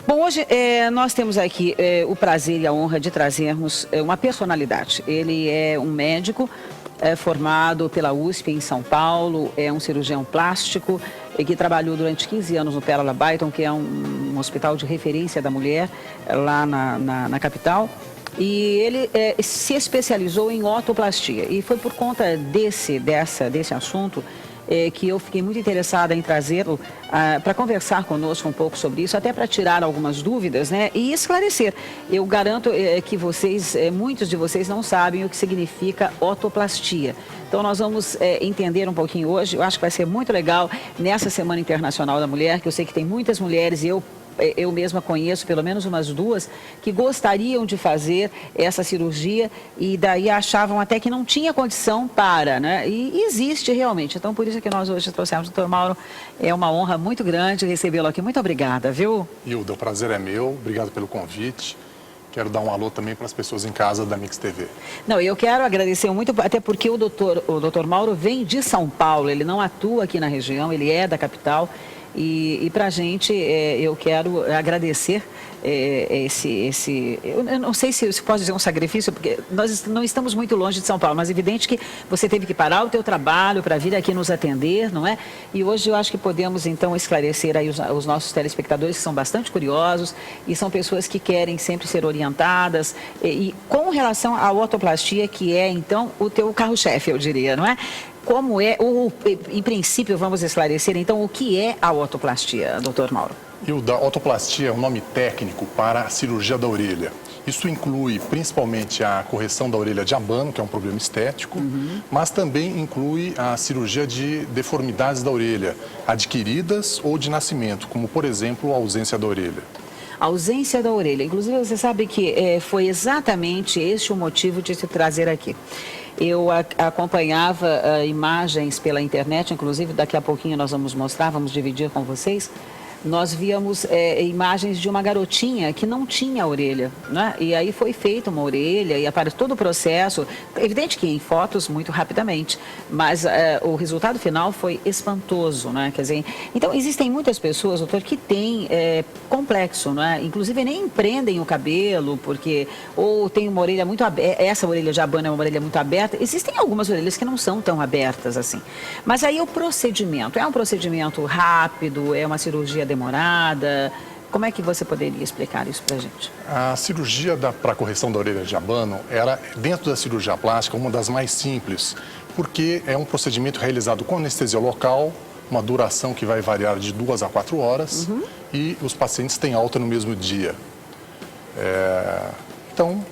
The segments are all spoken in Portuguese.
Bom, hoje nós temos aqui o prazer e a honra de trazermos uma personalidade. Ele é um médico formado pela USP em São Paulo, é um cirurgião plástico que trabalhou durante 15 anos no Pérola Byton, que é um hospital de referência da mulher lá na capital. E ele se especializou em otoplastia. E foi por conta desse assunto que eu fiquei muito interessada em trazê-lo para conversar conosco um pouco sobre isso, até para tirar algumas dúvidas, né, e esclarecer. Eu garanto que muitos de vocês não sabem o que significa otoplastia. Então nós vamos entender um pouquinho hoje. Eu acho que vai ser muito legal nessa Semana Internacional da Mulher, que eu sei que tem muitas mulheres, e eu mesma conheço pelo menos umas duas que gostariam de fazer essa cirurgia e daí achavam até que não tinha condição né? E existe realmente. Então, por isso que nós hoje trouxemos o Dr. Mauro. É uma honra muito grande recebê-lo aqui. Muito obrigada, viu? Hilda, o prazer é meu. Obrigado pelo convite. Quero dar um alô também para as pessoas em casa da Mix TV. Não, eu quero agradecer muito, até porque o doutor Mauro vem de São Paulo. Ele não atua aqui na região, ele é da capital. E para a gente, eu quero agradecer eu não sei se posso dizer um sacrifício, porque nós não estamos muito longe de São Paulo, mas é evidente que você teve que parar o teu trabalho para vir aqui nos atender, não é? E hoje eu acho que podemos, então, esclarecer aí os nossos telespectadores, que são bastante curiosos e são pessoas que querem sempre ser orientadas. E com relação à otoplastia, que é, então, o teu carro-chefe, eu diria, não é? Como em princípio, vamos esclarecer, então, o que é a otoplastia, doutor Mauro? Hilda, otoplastia é um nome técnico para a cirurgia da orelha. Isso inclui principalmente a correção da orelha de abano, que é um problema estético, mas também inclui a cirurgia de deformidades da orelha, adquiridas ou de nascimento, como, por exemplo, a ausência da orelha. A ausência da orelha. Inclusive, você sabe que foi exatamente este o motivo de te trazer aqui. Eu acompanhava imagens pela internet, inclusive daqui a pouquinho nós vamos mostrar, vamos dividir com vocês. Nós víamos imagens de uma garotinha que não tinha orelha, né? E aí foi feita uma orelha e aparece todo o processo, evidente que em fotos muito rapidamente, mas o resultado final foi espantoso, né? Quer dizer, então existem muitas pessoas, doutor, que têm complexo, né? Inclusive nem prendem o cabelo, porque ou tem uma orelha muito aberta, essa orelha de abano é uma orelha muito aberta, existem algumas orelhas que não são tão abertas assim. Mas aí o procedimento, é um procedimento rápido, é uma cirurgia demorada? Como é que você poderia explicar isso para a gente? A cirurgia para correção da orelha de abano era, dentro da cirurgia plástica, uma das mais simples, porque é um procedimento realizado com anestesia local, uma duração que vai variar de 2 a 4 horas, e os pacientes têm alta no mesmo dia. Então,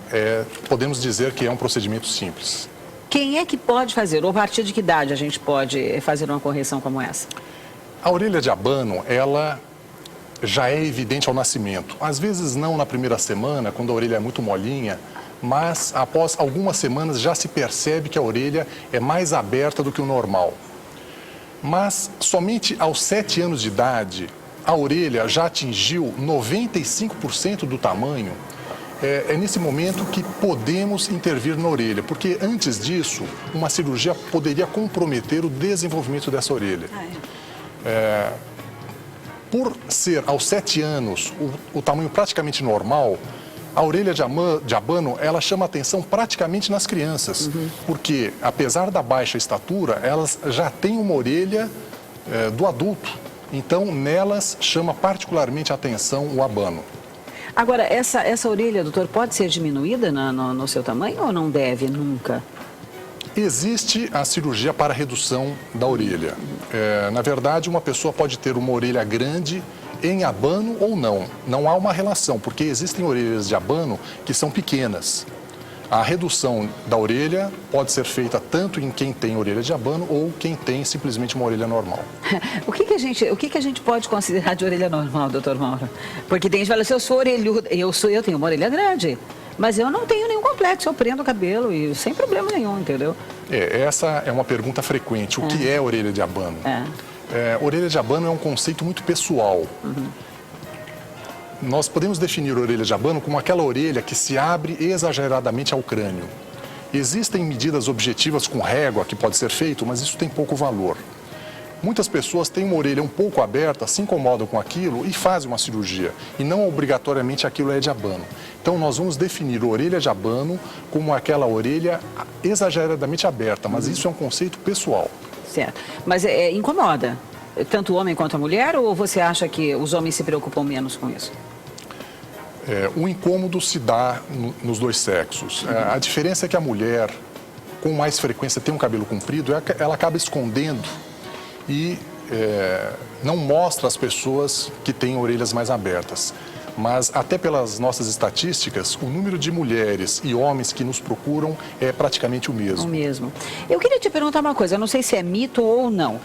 podemos dizer que é um procedimento simples. Quem é que pode fazer? Ou a partir de que idade a gente pode fazer uma correção como essa? A orelha de abano, ela já é evidente ao nascimento. Às vezes não na primeira semana, quando a orelha é muito molinha, mas após algumas semanas já se percebe que a orelha é mais aberta do que o normal. Mas somente aos 7 anos de idade, a orelha já atingiu 95% do tamanho. É nesse momento que podemos intervir na orelha, porque antes disso, uma cirurgia poderia comprometer o desenvolvimento dessa orelha. Por ser aos 7 anos o tamanho praticamente normal, a orelha de abano ela chama atenção praticamente nas crianças, porque apesar da baixa estatura, elas já têm uma orelha do adulto, então nelas chama particularmente a atenção o abano. Agora, essa orelha, doutor, pode ser diminuída no seu tamanho ou não deve nunca? Existe a cirurgia para redução da orelha. Na verdade, uma pessoa pode ter uma orelha grande em abano ou não. Não há uma relação, porque existem orelhas de abano que são pequenas. A redução da orelha pode ser feita tanto em quem tem orelha de abano ou quem tem simplesmente uma orelha normal. O que a gente pode considerar de orelha normal, doutor Mauro? Porque tem gente que fala assim, eu sou orelhudo, eu tenho uma orelha grande. Mas eu não tenho nenhum complexo, eu prendo o cabelo e sem problema nenhum, entendeu? Essa é uma pergunta frequente. O que é orelha de abano? Orelha de abano é um conceito muito pessoal. Nós podemos definir a orelha de abano como aquela orelha que se abre exageradamente ao crânio. Existem medidas objetivas com régua que pode ser feito, mas isso tem pouco valor. Muitas pessoas têm uma orelha um pouco aberta, se incomodam com aquilo e fazem uma cirurgia. E não obrigatoriamente aquilo é de abano. Então, nós vamos definir orelha de abano como aquela orelha exageradamente aberta, mas isso é um conceito pessoal. Certo. Mas incomoda tanto o homem quanto a mulher, ou você acha que os homens se preocupam menos com isso? O incômodo se dá nos dois sexos. A diferença é que a mulher, com mais frequência, tem um cabelo comprido, ela acaba escondendo e não mostra às pessoas que têm orelhas mais abertas. Mas até pelas nossas estatísticas, o número de mulheres e homens que nos procuram é praticamente o mesmo. O mesmo. Eu queria te perguntar uma coisa, eu não sei se é mito ou não.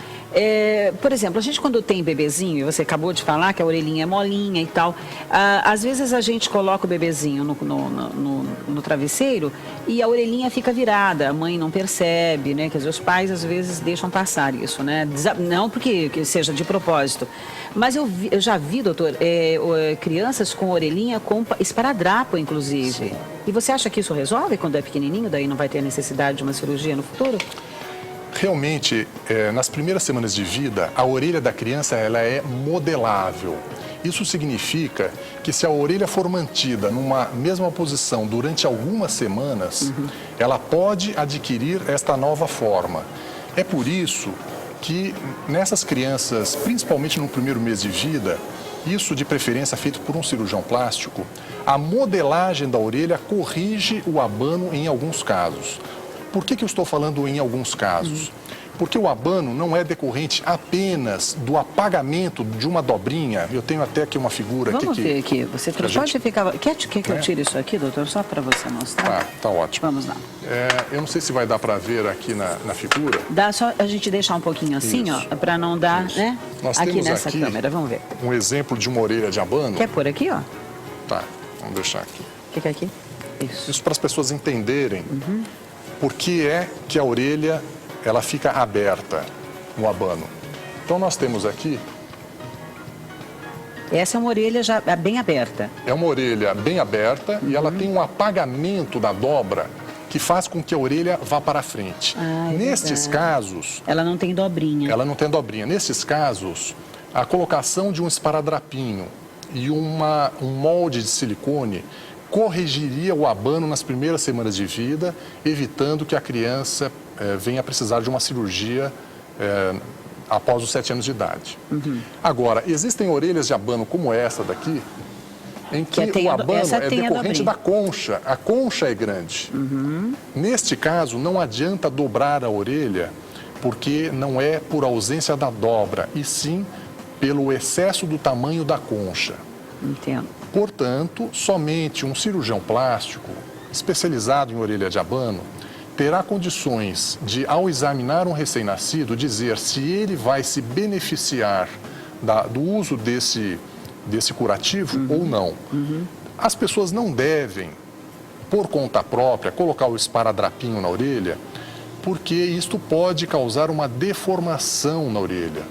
Por exemplo, a gente quando tem bebezinho, e você acabou de falar que a orelhinha é molinha e tal, às vezes a gente coloca o bebezinho no travesseiro e a orelhinha fica virada, a mãe não percebe, né? Quer dizer, os pais às vezes deixam passar isso, né? Não porque seja de propósito, mas eu já vi, doutor, crianças com orelhinha com esparadrapo, inclusive. Sim. E você acha que isso resolve quando é pequenininho, daí não vai ter necessidade de uma cirurgia no futuro? Realmente, nas primeiras semanas de vida, a orelha da criança ela é modelável. Isso significa que se a orelha for mantida numa mesma posição durante algumas semanas, ela pode adquirir esta nova forma. É por isso que nessas crianças, principalmente no primeiro mês de vida, isso de preferência feito por um cirurgião plástico, a modelagem da orelha corrige o abano em alguns casos. Por que eu estou falando em alguns casos? Porque o abano não é decorrente apenas do apagamento de uma dobrinha. Eu tenho até aqui uma figura. Vamos aqui ver aqui. Você pode ficar... Quer que eu tire isso aqui, doutor? Só para você mostrar. Tá ótimo. Vamos lá. Eu não sei se vai dar para ver aqui na figura. Dá só a gente deixar um pouquinho assim, Isso. ó, para não dar, né? Nós aqui temos nessa aqui câmera, vamos ver. um exemplo de uma orelha de abano. Quer pôr aqui, ó? Tá, vamos deixar aqui. Fica aqui. Isso. Isso para as pessoas entenderem por que é que a orelha ela fica aberta no abano. Então nós temos aqui... Essa é uma orelha já bem aberta. É uma orelha bem aberta e ela tem um apagamento da dobra que faz com que a orelha vá para frente. Nestes casos... Ela não tem dobrinha. Ela não tem dobrinha. Nesses casos, a colocação de um esparadrapinho e um molde de silicone corrigiria o abano nas primeiras semanas de vida, evitando que a criança venha a precisar de uma cirurgia após os 7 anos de idade. Agora, existem orelhas de abano como essa daqui, em que o abano é decorrente da concha. A concha é grande. Neste caso, não adianta dobrar a orelha, porque não é por ausência da dobra, e sim pelo excesso do tamanho da concha. Entendo. Portanto, somente um cirurgião plástico especializado em orelha de abano terá condições de, ao examinar um recém-nascido, dizer se ele vai se beneficiar do uso desse curativo ou não. As pessoas não devem, por conta própria, colocar o esparadrapinho na orelha, porque isto pode causar uma deformação na orelha.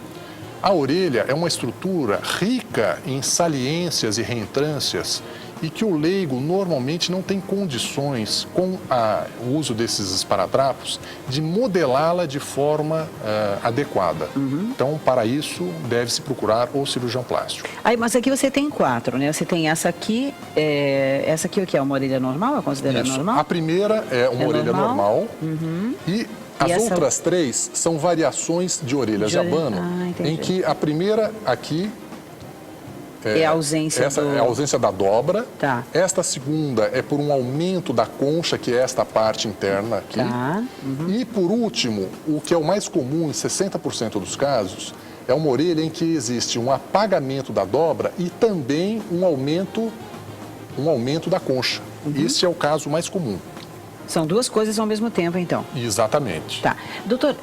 A orelha é uma estrutura rica em saliências e reentrâncias e que o leigo normalmente não tem condições, com o uso desses esparadrapos, de modelá-la de forma adequada. Então, para isso, deve-se procurar o cirurgião plástico. Mas aqui você tem 4, né? Você tem essa aqui o que é uma orelha normal? É considerada normal? A primeira é uma orelha normal e as outras 3 são variações de orelhas de abano, em que a primeira aqui é a ausência é a ausência da dobra. Tá. Esta segunda é por um aumento da concha, que é esta parte interna aqui. Tá. E por último, o que é o mais comum em 60% dos casos, é uma orelha em que existe um apagamento da dobra e também um aumento da concha. Esse é o caso mais comum. São 2 coisas ao mesmo tempo, então. Exatamente. Tá. Doutor,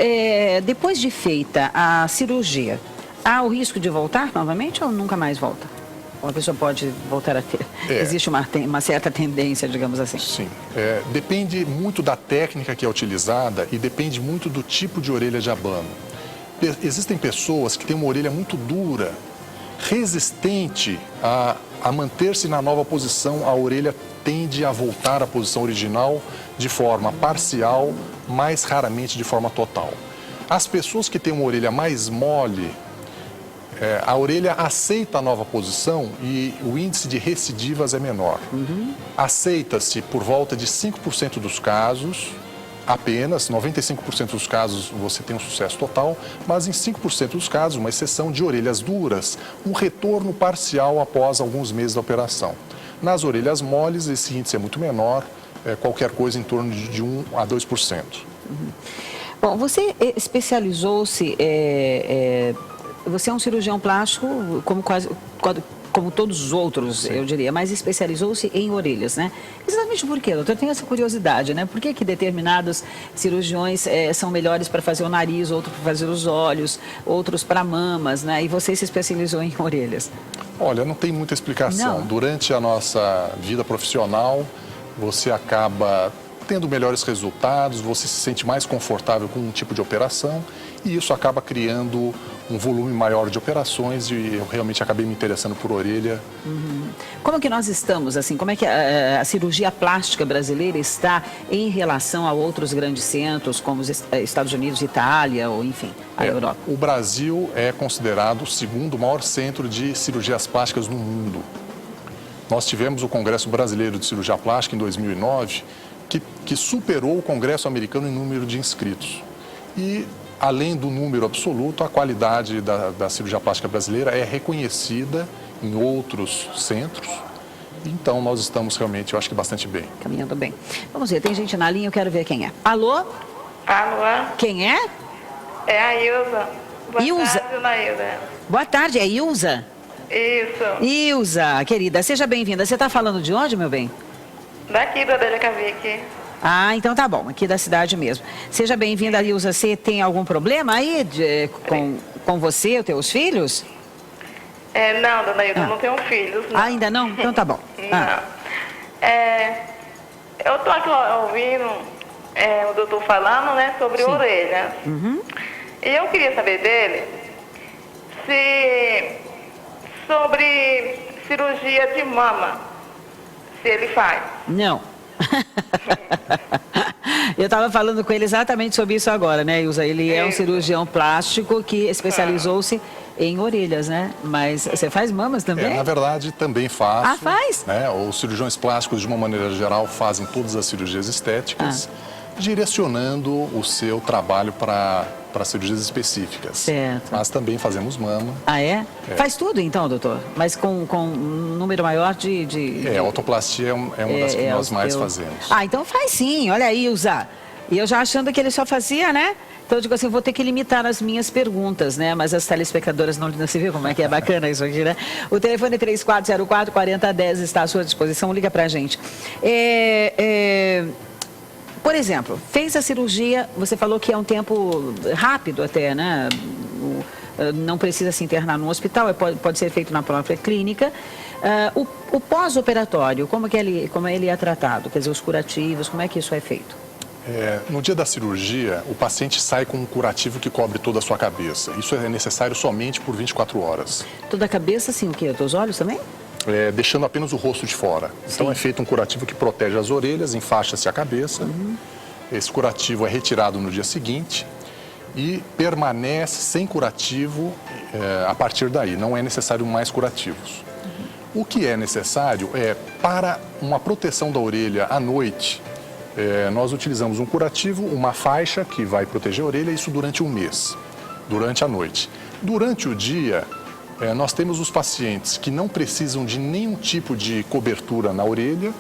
depois de feita a cirurgia, há o risco de voltar novamente ou nunca mais volta? Ou a pessoa pode voltar a ter? Existe uma certa tendência, digamos assim. Sim. Depende muito da técnica que é utilizada e depende muito do tipo de orelha de abano. Existem pessoas que têm uma orelha muito dura, resistente a manter-se na nova posição, a orelha tende a voltar à posição original de forma parcial, mais raramente de forma total. As pessoas que têm uma orelha mais mole, a orelha aceita a nova posição e o índice de recidivas é menor. Aceita-se por volta de 5% dos casos, apenas 95% dos casos você tem um sucesso total, mas em 5% dos casos, uma exceção de orelhas duras, um retorno parcial após alguns meses da operação. Nas orelhas moles, esse índice é muito menor, qualquer coisa em torno de 1 a 2%. Bom, você especializou-se, você é um cirurgião plástico, como todos os outros, eu diria, mas especializou-se em orelhas, né? Exatamente por quê, doutor? Eu tenho essa curiosidade, né? Por que determinados cirurgiões são melhores para fazer o nariz, outros para fazer os olhos, outros para mamas, né? E você se especializou em orelhas? Olha, não tem muita explicação. Não. Durante a nossa vida profissional, você acaba tendo melhores resultados, você se sente mais confortável com um tipo de operação e isso acaba criando um volume maior de operações e eu realmente acabei me interessando por orelha. Como que nós estamos, assim, como é que a cirurgia plástica brasileira está em relação a outros grandes centros, como os Estados Unidos, Itália, ou enfim, a Europa? O Brasil é considerado o segundo maior centro de cirurgias plásticas no mundo. Nós tivemos o Congresso Brasileiro de Cirurgia Plástica em 2009, que superou o Congresso Americano em número de inscritos. E, além do número absoluto, a qualidade da cirurgia plástica brasileira é reconhecida em outros centros. Então, nós estamos realmente, eu acho que bastante bem. Caminhando bem. Vamos ver, tem gente na linha, eu quero ver quem é. Alô? Alô? Quem é? É a Ilza. Boa tarde, dona Ilza. Boa tarde, é Ilza? Isso. Ilza, querida, seja bem-vinda. Você está falando de onde, meu bem? Daqui, da Adélia Cavic. Ah, então tá bom, aqui da cidade mesmo. Seja bem-vinda, Ilza. Você tem algum problema aí com você, os teus filhos? Não, dona Ilza, não tenho filhos. Não. Ainda não? Então tá bom. Não. Eu estou aqui ouvindo o doutor falando, né, sobre orelhas. E eu queria saber dele sobre cirurgia de mama, se ele faz. Não. Eu estava falando com ele exatamente sobre isso agora, né, Ilza? Ele é um cirurgião plástico que especializou-se em orelhas, né? Mas você faz mamas também? Na verdade, também faço. Ah, faz? Né? Os cirurgiões plásticos, de uma maneira geral, fazem todas as cirurgias estéticas, direcionando o seu trabalho para cirurgias específicas. Certo. Mas também fazemos mama. Ah, é? Faz tudo então, doutor? Mas com um número maior de... A autoplastia é uma das que nós mais fazemos. Ah, então faz sim. Olha aí, Ilza. E eu já achando que ele só fazia, né? Então eu digo assim, vou ter que limitar as minhas perguntas, né? Mas as telespectadoras não se viu como é que é bacana isso aqui, né? O telefone 3404-4010 está à sua disposição, liga pra gente. Por exemplo, fez a cirurgia, você falou que é um tempo rápido até, né? Não precisa se internar no hospital, pode ser feito na própria clínica. O pós-operatório, como ele é tratado? Quer dizer, os curativos, como é que isso é feito? No dia da cirurgia, o paciente sai com um curativo que cobre toda a sua cabeça. Isso é necessário somente por 24 horas. Toda a cabeça, assim, o quê? Os teus olhos também? Deixando apenas o rosto de fora. Então é feito um curativo que protege as orelhas, enfaixa-se a cabeça. Esse curativo é retirado no dia seguinte e permanece sem curativo a partir daí. Não é necessário mais curativos. O que é necessário é, para uma proteção da orelha à noite, nós utilizamos um curativo, uma faixa que vai proteger a orelha, isso durante um mês, durante a noite. Durante o dia, nós temos os pacientes que não precisam de nenhum tipo de cobertura na orelha,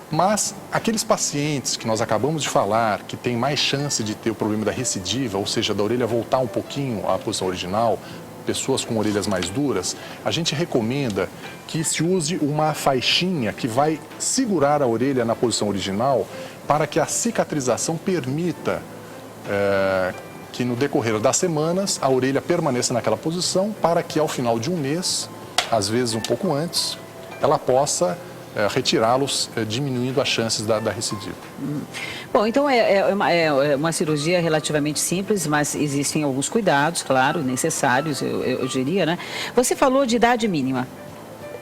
mas aqueles pacientes que nós acabamos de falar, que têm mais chance de ter o problema da recidiva, ou seja, da orelha voltar um pouquinho à posição original, pessoas com orelhas mais duras, a gente recomenda que se use uma faixinha que vai segurar a orelha na posição original para que a cicatrização permita que no decorrer das semanas a orelha permaneça naquela posição para que ao final de um mês, às vezes um pouco antes, ela possa retirá-los, diminuindo as chances da recidiva. Bom, então é uma cirurgia relativamente simples, mas existem alguns cuidados, claro, necessários, eu diria, né? Você falou de idade mínima.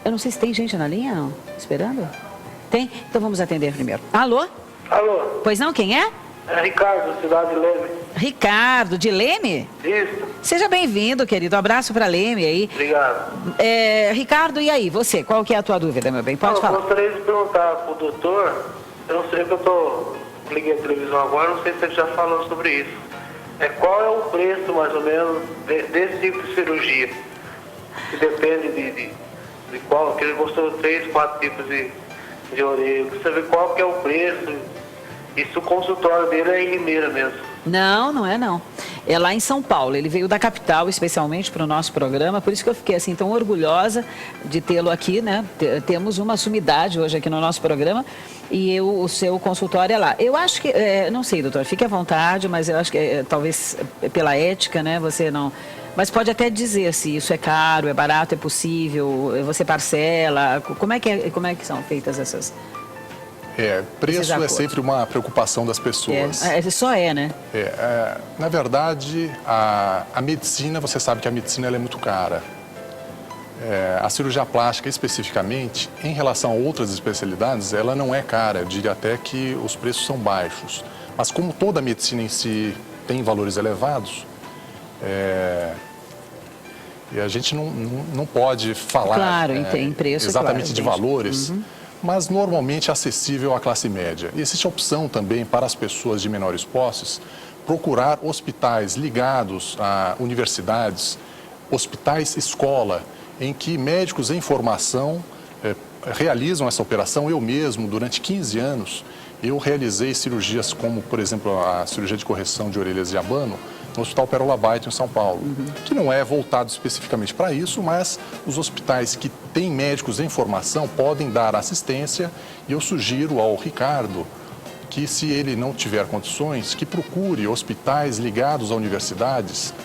Eu não sei se tem gente na linha, não? Esperando? Tem? Então vamos atender primeiro. Alô? Alô? Pois não, quem é? É Ricardo, cidade de Leme. Ricardo, de Leme? Isso. Seja bem-vindo, querido. Um abraço para Leme aí. Obrigado. Ricardo, e aí, você? Qual que é a tua dúvida, meu bem? Pode falar. Eu gostaria de perguntar pro doutor, eu não sei que liguei a televisão agora, não sei se ele já falou sobre isso. Qual é o preço, mais ou menos, desse tipo de cirurgia? Que depende de qual, que ele mostrou 3, 4 tipos de orelha. Você vê qual que é o preço. E se o consultório dele é em Limeira mesmo? Não, não é não. É lá em São Paulo. Ele veio da capital especialmente para o nosso programa, por isso que eu fiquei assim tão orgulhosa de tê-lo aqui, né? Temos uma sumidade hoje aqui no nosso programa e o seu consultório é lá. Eu acho que, não sei, doutor, fique à vontade, mas eu acho que talvez pela ética, né? Você não... Mas pode até dizer se isso é caro, é barato, é possível, você parcela. Como é que são feitas essas... Preço é sempre uma preocupação das pessoas. Né? Na verdade, a medicina, você sabe que a medicina ela é muito cara. A cirurgia plástica, especificamente, em relação a outras especialidades, ela não é cara. Eu diria até que os preços são baixos. Mas como toda a medicina em si tem valores elevados, e a gente não pode falar preço, exatamente de valores. Mas normalmente é acessível à classe média. E existe a opção também para as pessoas de menores posses procurar hospitais ligados a universidades, hospitais escola, em que médicos em formação realizam essa operação. Eu mesmo, durante 15 anos, eu realizei cirurgias como, por exemplo, a cirurgia de correção de orelhas de abano, no Hospital Pérola Baito, em São Paulo, que não é voltado especificamente para isso, mas os hospitais que têm médicos em formação podem dar assistência e eu sugiro ao Ricardo que, se ele não tiver condições, que procure hospitais ligados a universidades.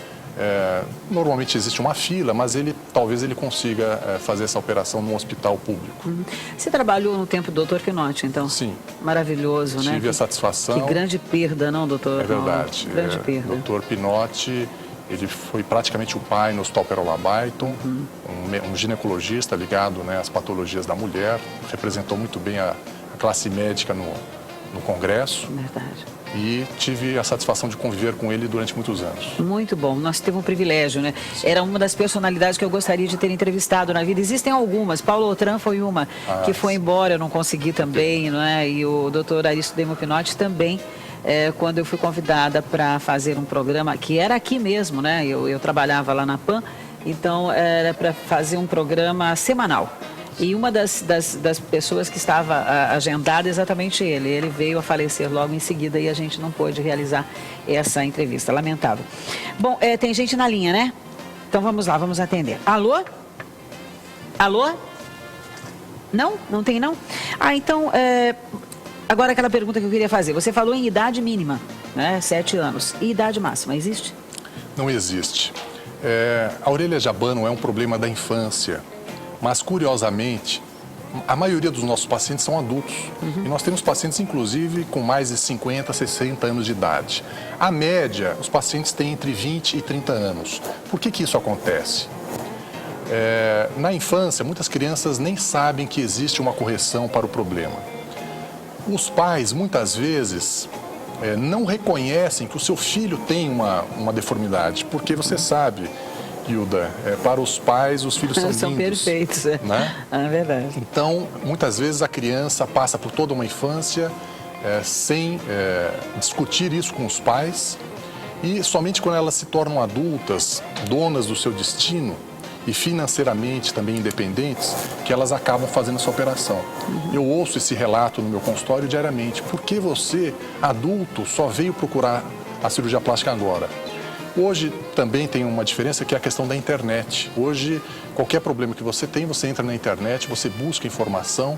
Normalmente existe uma fila, mas talvez ele consiga fazer essa operação num hospital público. Você trabalhou no tempo do doutor Pinotti, então? Sim. Maravilhoso, né? Tive a satisfação. Que grande perda, não, doutor? É verdade. Grande perda. Doutor Pinotti, ele foi praticamente o pai no Hospital Pérola Baito, um ginecologista ligado, né, às patologias da mulher, representou muito bem a classe médica no Congresso. Verdade. E tive a satisfação de conviver com ele durante muitos anos. Muito bom. Nós tivemos um privilégio, né? Era uma das personalidades que eu gostaria de ter entrevistado na vida. Existem algumas. Paulo Outram foi uma que foi embora, eu não consegui também, não é? E o doutor Aristodemo Pinotti também, quando eu fui convidada para fazer um programa, que era aqui mesmo, né? Eu trabalhava lá na PAN, então era para fazer um programa semanal. E uma das pessoas que estava agendada é exatamente ele. Ele veio a falecer logo em seguida e a gente não pôde realizar essa entrevista. Lamentável. Bom, tem gente na linha, né? Então vamos lá, vamos atender. Alô? Alô? Não? Não tem não? Então, agora aquela pergunta que eu queria fazer. Você falou em idade mínima, né? 7 anos. E idade máxima, existe? Não existe. A orelha de abano é um problema da infância. Mas, curiosamente, a maioria dos nossos pacientes são adultos. E nós temos pacientes, inclusive, com mais de 50, 60 anos de idade. A média, os pacientes têm entre 20 e 30 anos. Por que isso acontece? Na infância, muitas crianças nem sabem que existe uma correção para o problema. Os pais, muitas vezes, não reconhecem que o seu filho tem uma deformidade, porque você sabe... Hilda, para os pais, os filhos são lindos. São perfeitos, né? É verdade. Então, muitas vezes a criança passa por toda uma infância sem discutir isso com os pais e somente quando elas se tornam adultas, donas do seu destino e financeiramente também independentes, que elas acabam fazendo essa operação. Eu ouço esse relato no meu consultório diariamente. Por que você, adulto, só veio procurar a cirurgia plástica agora? Hoje também tem uma diferença que é a questão da internet. Hoje, qualquer problema que você tem, você entra na internet, você busca informação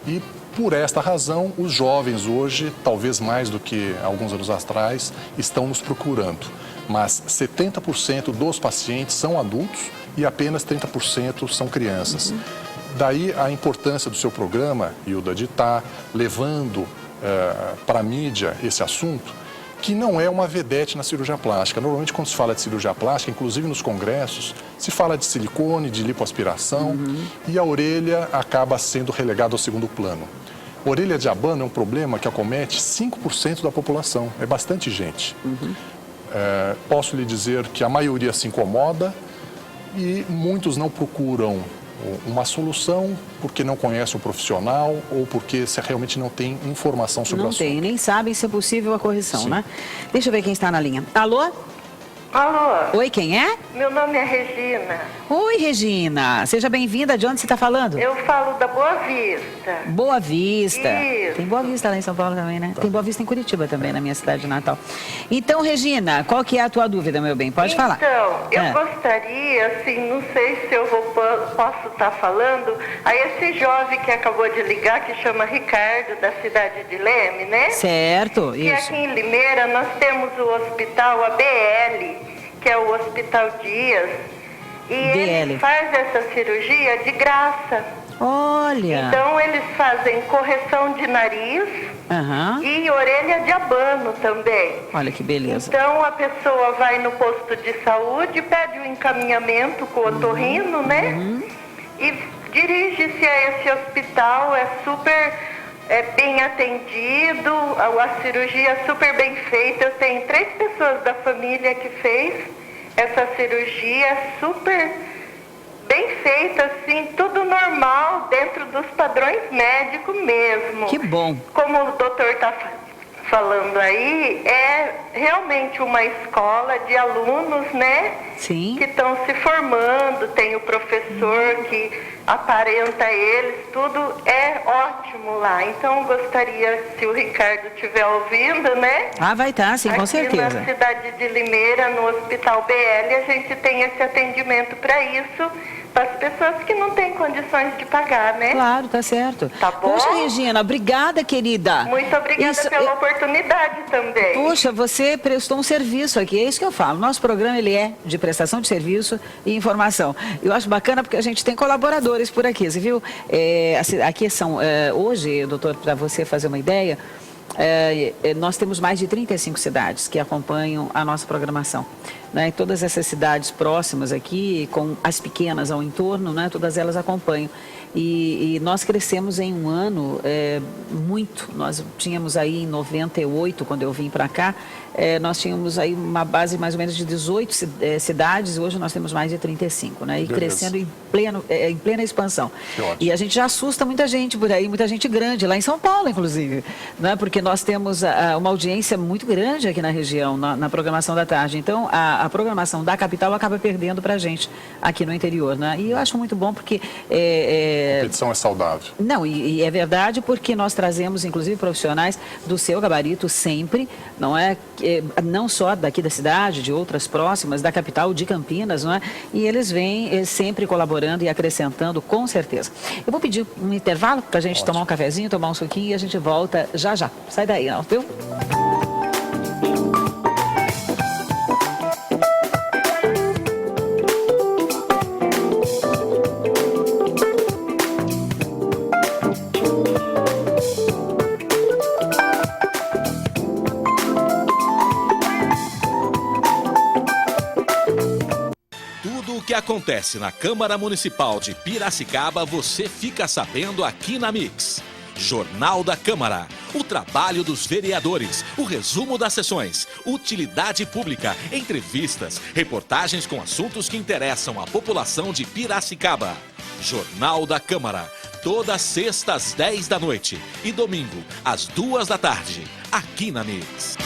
e, por esta razão, os jovens hoje, talvez mais do que alguns anos atrás, estão nos procurando. Mas 70% dos pacientes são adultos e apenas 30% são crianças. Daí a importância do seu programa, Hilda, de estar levando para a mídia esse assunto, que não é uma vedete na cirurgia plástica. Normalmente, quando se fala de cirurgia plástica, inclusive nos congressos, se fala de silicone, de lipoaspiração, e a orelha acaba sendo relegada ao segundo plano. Orelha de abano é um problema que acomete 5% da população, é bastante gente. Posso lhe dizer que a maioria se incomoda e muitos não procuram uma solução porque não conhece o profissional ou porque realmente não tem informação sobre o assunto. Não tem, nem sabem se é possível a correção, Sim. né? Deixa eu ver quem está na linha. Alô? Alô, Oi, quem é? meu nome é Regina. Oi, Regina. Seja bem-vinda. De onde você está falando? Eu falo da Boa Vista. Boa Vista. Isso. Tem Boa Vista lá em São Paulo também, né? Tem Boa Vista em Curitiba também, na minha cidade natal. Então, Regina, qual que é a tua dúvida, meu bem? Pode falar. Então, eu gostaria, assim, não sei se eu posso estar falando, a esse jovem que acabou de ligar, que chama Ricardo, da cidade de Leme, né? Certo, E isso. aqui em Limeira nós temos o hospital ABL, que é o Hospital Dias, e ele faz essa cirurgia de graça. Olha. Então eles fazem correção de nariz e orelha de abano também. Olha que beleza. Então a pessoa vai no posto de saúde, pede um encaminhamento com o otorrino, né? E dirige-se a esse hospital, é super bem atendido, a cirurgia é super bem feita. Eu tenho 3 pessoas da família que fez essa cirurgia, é super bem feita, assim, tudo normal, dentro dos padrões médicos mesmo. Que bom. Como o doutor está falando aí, é realmente uma escola de alunos, né? Sim. Que estão se formando, tem o professor que aparenta eles, tudo é ótimo lá. Então, gostaria, se o Ricardo estiver ouvindo, né? Ah, vai estar, sim, com certeza. Aqui na cidade de Limeira, no Hospital BL, a gente tem esse atendimento para isso, para as pessoas que não têm condições de pagar, né? Claro, tá certo. Tá bom? Poxa, Regina, obrigada, querida. Muito obrigada pela oportunidade também. Poxa, você prestou um serviço aqui, é isso que eu falo. Nosso programa, ele é de prestação de serviço e informação. Eu acho bacana porque a gente tem colaboradores por aqui, você viu? Aqui são, hoje, doutor, para você fazer uma ideia, nós temos mais de 35 cidades que acompanham a nossa programação. Né? E todas essas cidades próximas aqui, com as pequenas ao entorno, né? Todas elas acompanham. E nós crescemos em um ano muito. Nós tínhamos aí em 98, quando eu vim para cá, nós tínhamos aí uma base mais ou menos de 18 cidades, hoje nós temos mais de 35, né? E crescendo em plena expansão. E a gente já assusta muita gente por aí, muita gente grande, lá em São Paulo, inclusive, né? Porque nós temos uma audiência muito grande aqui na região, na programação da tarde. Então, a programação da capital acaba perdendo para a gente aqui no interior, né? E eu acho muito bom porque... A competição é saudável. Não, e é verdade porque nós trazemos, inclusive, profissionais do seu gabarito sempre, não é? Não só daqui da cidade, de outras próximas, da capital, de Campinas, não é? E eles vêm sempre colaborando e acrescentando, com certeza. Eu vou pedir um intervalo para a gente tomar um cafezinho, tomar um suquinho e a gente volta já já. Sai daí, não, viu? O que acontece na Câmara Municipal de Piracicaba, você fica sabendo aqui na Mix. Jornal da Câmara, o trabalho dos vereadores, o resumo das sessões, utilidade pública, entrevistas, reportagens com assuntos que interessam a população de Piracicaba. Jornal da Câmara, toda sexta às 10 da noite e domingo às 2 da tarde, aqui na Mix.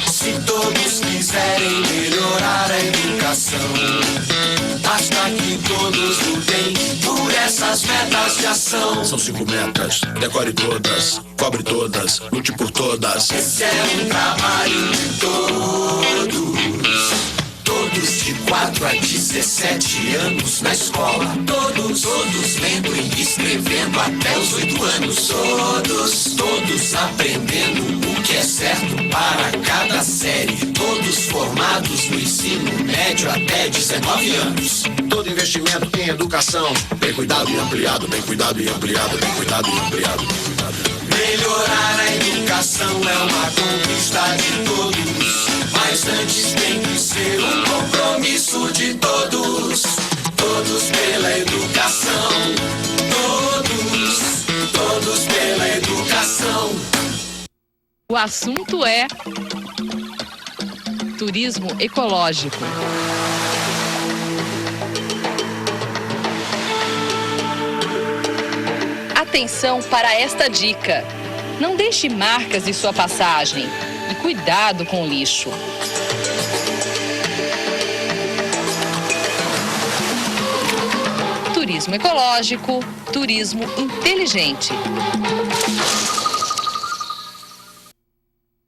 Se todos quiserem melhorar a educação, basta que todos lutem por essas metas de ação. São 5 metas, decore todas, cobre todas, lute por todas. Esse é um trabalho de todos. Todos de 4 a 17 anos na escola. Todos lendo e escrevendo até os 8 anos. Todos aprendendo o que é certo para cada série. Todos formados no ensino médio até 19 anos. Todo investimento em educação, bem cuidado e ampliado, bem cuidado e ampliado, bem cuidado e ampliado. Melhorar a educação é uma conquista de todos, mas antes tem que ser um compromisso de todos. Todos pela educação. O assunto é turismo ecológico. Atenção para esta dica. Não deixe marcas de sua passagem e cuidado com o lixo. Turismo ecológico, turismo inteligente.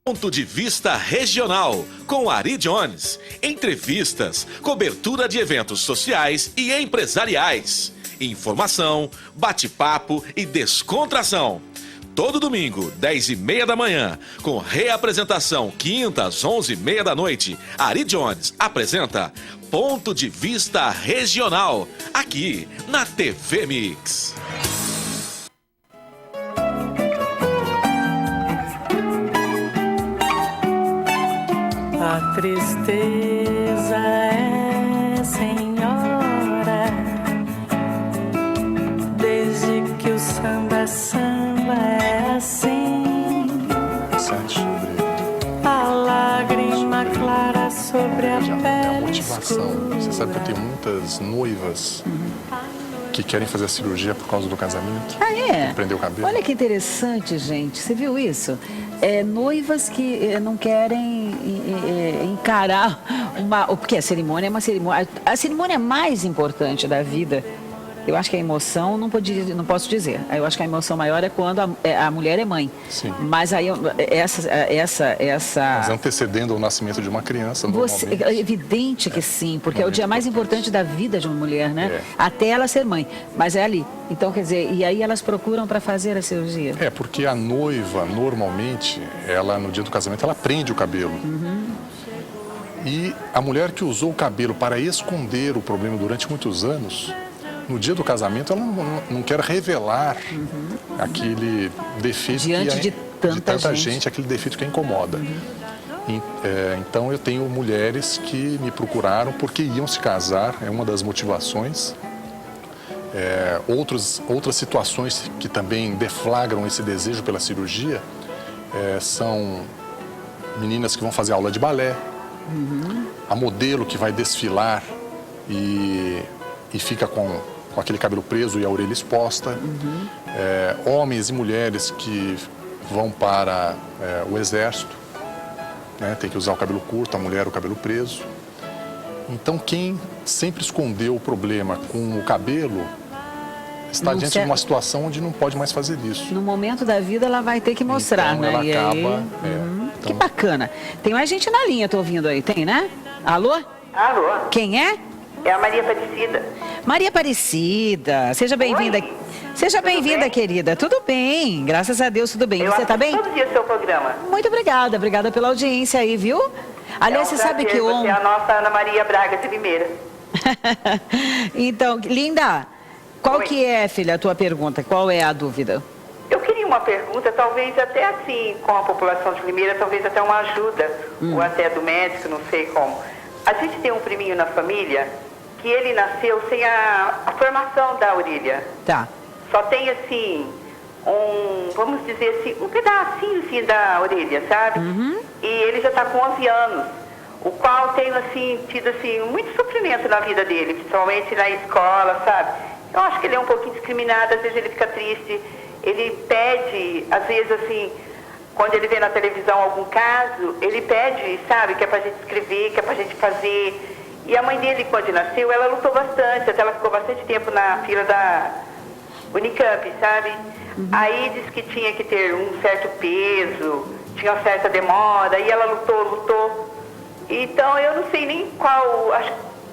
Ponto de Vista Regional, com Ari Jones. Entrevistas, cobertura de eventos sociais e empresariais. Informação, bate-papo e descontração. Todo domingo, 10h30 da manhã, com reapresentação quintas, 11h30 da noite. Ari Jones apresenta Ponto de Vista Regional, aqui na TV Mix. A tristeza é senhora, desde que o samba é assim. A lágrima clara sobre a pele motivação. Você sabe que eu tenho muitas noivas que querem fazer a cirurgia por causa do casamento. Ah, é? Prender o cabelo. Olha que interessante, gente. Você viu isso? Noivas que não querem encarar uma... Porque a cerimônia é uma cerimônia... A cerimônia mais importante da vida, eu acho que a emoção, não posso dizer. Eu acho que a emoção maior é quando a mulher é mãe. Sim. Mas aí, Mas antecedendo o nascimento de uma criança, normalmente... É evidente que sim, porque é o dia mais importante da vida de uma mulher, né? É. Até ela ser mãe. Mas é ali. Então, quer dizer, e aí elas procuram para fazer a cirurgia? É, porque a noiva, normalmente, ela no dia do casamento, ela prende o cabelo. E a mulher que usou o cabelo para esconder o problema durante muitos anos... No dia do casamento, ela não quer revelar aquele defeito diante de tanta gente, aquele defeito que a incomoda. Então, eu tenho mulheres que me procuraram porque iam se casar, é uma das motivações. Outras situações que também deflagram esse desejo pela cirurgia são meninas que vão fazer aula de balé, a modelo que vai desfilar e fica com aquele cabelo preso e a orelha exposta, homens e mulheres que vão para o exército, né, tem que usar o cabelo curto, a mulher o cabelo preso. Então, quem sempre escondeu o problema com o cabelo está diante de uma situação onde não pode mais fazer isso. No momento da vida, ela vai ter que mostrar, então, né? Ela acaba... Então... Que bacana. Tem mais gente na linha, tô ouvindo aí, tem, né? Alô? Alô? Quem é? É a Maria Aparecida. Maria Aparecida, seja bem-vinda. Seja bem-vinda, querida. Tudo bem, graças a Deus, tudo bem. Você tá bem? Todo dia o seu programa. Muito obrigada pela audiência aí, viu? Aliás, você sabe que Você é a nossa Ana Maria Braga de Limeira. Então, linda, qual que é, filha, a tua pergunta? Qual é a dúvida? Eu queria uma pergunta, talvez até assim, com a população de Limeira, talvez até uma ajuda, ou até do médico, não sei como. A gente tem um priminho na família que ele nasceu sem a formação da orelha. Tá. Só tem assim, vamos dizer assim, um pedacinho assim da orelha, sabe? E ele já está com 11 anos, o qual tem assim, tido assim, muito sofrimento na vida dele, principalmente na escola, sabe? Eu acho que ele é um pouquinho discriminado, às vezes ele fica triste, ele pede, às vezes assim, quando ele vê na televisão algum caso, ele pede, sabe, que é pra gente escrever, que é pra gente fazer. E a mãe dele, quando nasceu, ela lutou bastante, até ela ficou bastante tempo na fila da Unicamp, sabe? Aí disse que tinha que ter um certo peso, tinha uma certa demora, e ela lutou. Então, eu não sei nem qual...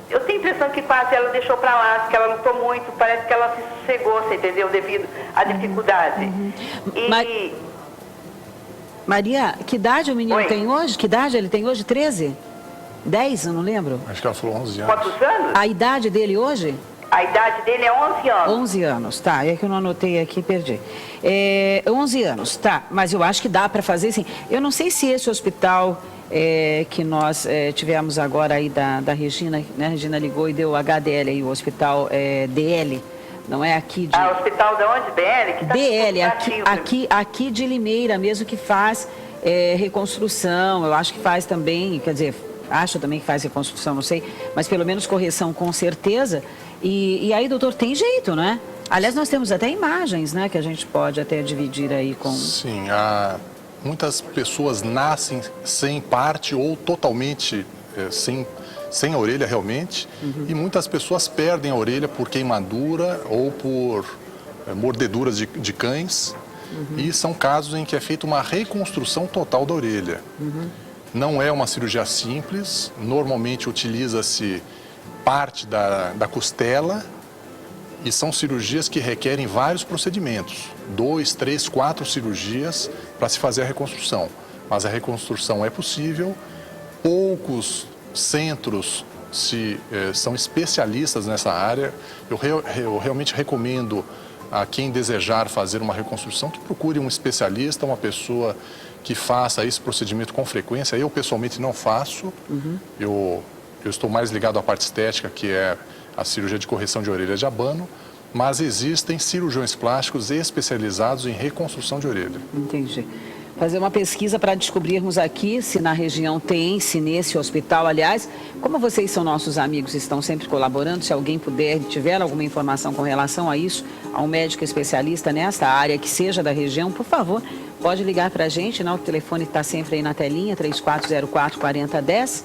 Eu tenho a impressão que quase ela deixou pra lá, que ela lutou muito, parece que ela se sossegou, você entendeu? Devido à dificuldade. Maria, que idade o menino tem hoje? Que idade ele tem hoje? 13? 10? Eu não lembro. Acho que ela falou 11 anos. Quantos anos? A idade dele hoje? A idade dele é 11 anos. 11 anos, tá. É que eu não anotei aqui, perdi. 11 anos, tá. Mas eu acho que dá para fazer, sim. Eu não sei se esse hospital que nós tivemos agora aí da Regina, né? A Regina ligou e deu HDL aí, o hospital DL. Não é aqui de... hospital de onde? BL? Que tá BL, aqui de Limeira mesmo, que faz reconstrução, eu acho que faz também, quer dizer, acho também que faz reconstrução, não sei, mas pelo menos correção com certeza. E aí, doutor, tem jeito, né? Aliás, nós temos até imagens, né, que a gente pode até dividir aí com... Sim, muitas pessoas nascem sem parte ou totalmente sem a orelha realmente, e muitas pessoas perdem a orelha por queimadura ou por mordeduras de cães, e são casos em que é feita uma reconstrução total da orelha. Não é uma cirurgia simples, normalmente utiliza-se parte da costela, e são cirurgias que requerem vários procedimentos, 2, 3, 4 cirurgias para se fazer a reconstrução. Mas a reconstrução é possível, poucos centros são especialistas nessa área. Eu realmente recomendo a quem desejar fazer uma reconstrução que procure um especialista, uma pessoa que faça esse procedimento com frequência. Eu pessoalmente não faço, eu estou mais ligado à parte estética, que é a cirurgia de correção de orelha de abano, mas existem cirurgiões plásticos especializados em reconstrução de orelha. Entendi. Fazer uma pesquisa para descobrirmos aqui se na região tem, se nesse hospital, aliás, como vocês são nossos amigos e estão sempre colaborando, se alguém puder, tiver alguma informação com relação a isso, a um médico especialista nesta área, que seja da região, por favor, pode ligar para a gente, né? O telefone está sempre aí na telinha, 3404-4010.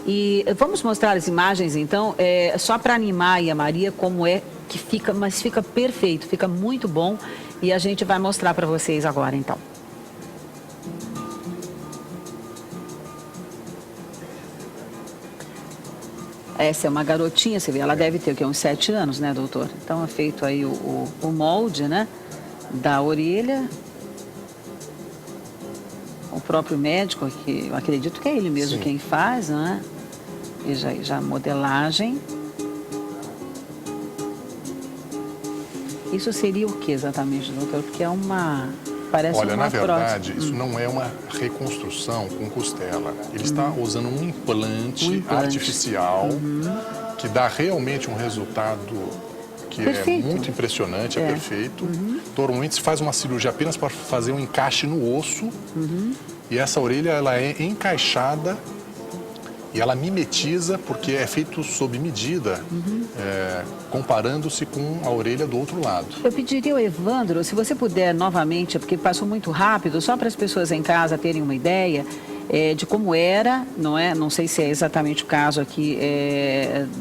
E vamos mostrar as imagens, então, só para animar aí a Maria como é que fica, mas fica perfeito, fica muito bom, e a gente vai mostrar para vocês agora, então. Essa é uma garotinha, você vê, ela deve ter o quê? Uns 7 anos, né, doutor? Então é feito aí o molde, né, da orelha. O próprio médico, que eu acredito que é ele mesmo quem faz, né? E já a modelagem. Isso seria o que exatamente, doutor? Porque é uma... Parece Olha, uma na verdade, prótese. isso não é uma reconstrução com costela. Ele está usando um implante artificial que dá realmente um resultado que perfeito. É muito impressionante, é perfeito. Normalmente se faz uma cirurgia apenas para fazer um encaixe no osso, e essa orelha ela é encaixada e ela mimetiza, porque é feito sob medida, comparando-se com a orelha do outro lado. Eu pediria ao Evandro, se você puder novamente, porque passou muito rápido, só para as pessoas em casa terem uma ideia de como era, não é? Não sei se é exatamente o caso aqui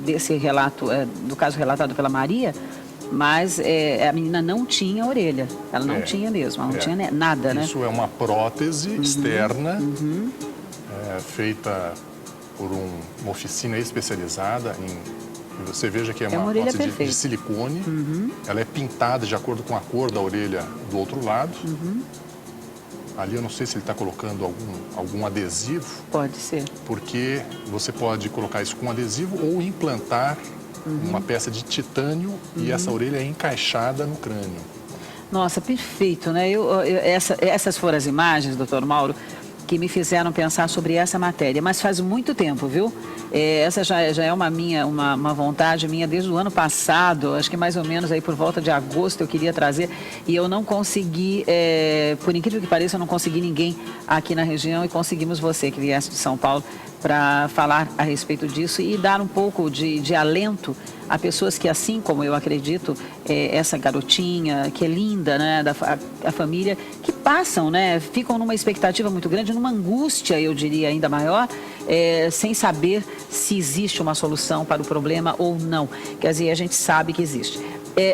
desse relato, do caso relatado pela Maria, mas a menina não tinha orelha, ela não tinha mesmo, ela não tinha nada, né? Isso é uma prótese externa, feita por uma oficina especializada em... Você veja que é uma prótese de silicone, ela é pintada de acordo com a cor da orelha do outro lado. Ali eu não sei se ele está colocando algum adesivo. Pode ser. Porque você pode colocar isso com adesivo ou implantar uma peça de titânio e essa orelha é encaixada no crânio. Nossa, perfeito, né? Essas foram as imagens, doutor Mauro, que me fizeram pensar sobre essa matéria, mas faz muito tempo, viu? Essa já é uma vontade minha desde o ano passado, acho que mais ou menos aí por volta de agosto eu queria trazer, e eu não consegui, por incrível que pareça, eu não consegui ninguém aqui na região, e conseguimos você que viesse de São Paulo para falar a respeito disso e dar um pouco de alento a pessoas que, assim como eu acredito, essa garotinha que é linda, né, a família, que passam, né, ficam numa expectativa muito grande, numa angústia, eu diria, ainda maior, sem saber se existe uma solução para o problema ou não. Quer dizer, a gente sabe que existe.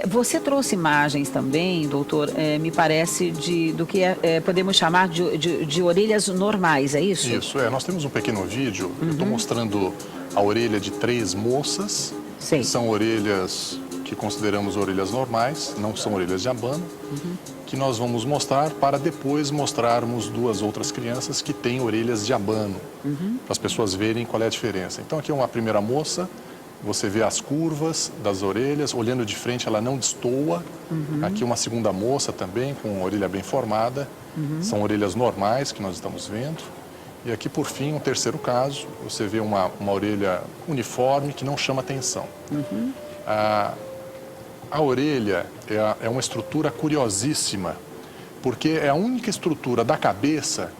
Você trouxe imagens também, doutor, me parece, do que podemos chamar de orelhas normais, é isso? Isso, nós temos um pequeno vídeo, eu estou mostrando a orelha de 3 moças. Sim. São orelhas que consideramos orelhas normais, não são orelhas de abano, que nós vamos mostrar para depois mostrarmos 2 outras crianças que têm orelhas de abano, para as pessoas verem qual é a diferença. Então aqui é uma primeira moça, você vê as curvas das orelhas, olhando de frente ela não destoa. Aqui uma segunda moça também, com orelha bem formada, são orelhas normais que nós estamos vendo. E aqui, por fim, um terceiro caso, você vê uma orelha uniforme que não chama atenção. A orelha é uma estrutura curiosíssima, porque é a única estrutura da cabeça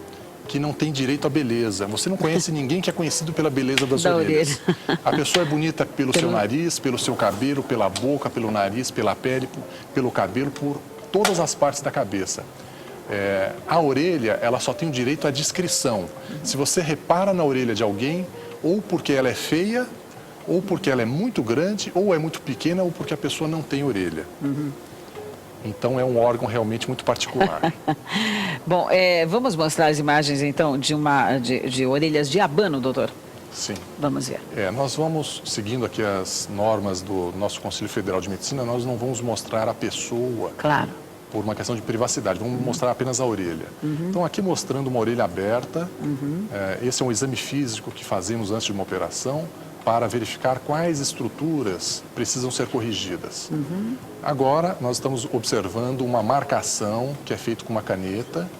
que não tem direito à beleza. Você não conhece ninguém que é conhecido pela beleza das orelhas. A pessoa é bonita pelo seu nariz, pelo seu cabelo, pela boca, pelo nariz, pela pele, pelo cabelo, por todas as partes da cabeça. A orelha, ela só tem o direito à descrição. Se você repara na orelha de alguém, ou porque ela é feia, ou porque ela é muito grande, ou é muito pequena, ou porque a pessoa não tem orelha. Então, é um órgão realmente muito particular. Bom, vamos mostrar as imagens, então, de orelhas de abano, doutor? Sim. Vamos ver. Nós vamos, seguindo aqui as normas do nosso Conselho Federal de Medicina, nós não vamos mostrar a pessoa. Claro. Por uma questão de privacidade, vamos mostrar apenas a orelha. Então, aqui mostrando uma orelha aberta, esse é um exame físico que fazemos antes de uma operação, para verificar quais estruturas precisam ser corrigidas. Agora, nós estamos observando uma marcação que é feita com uma caneta.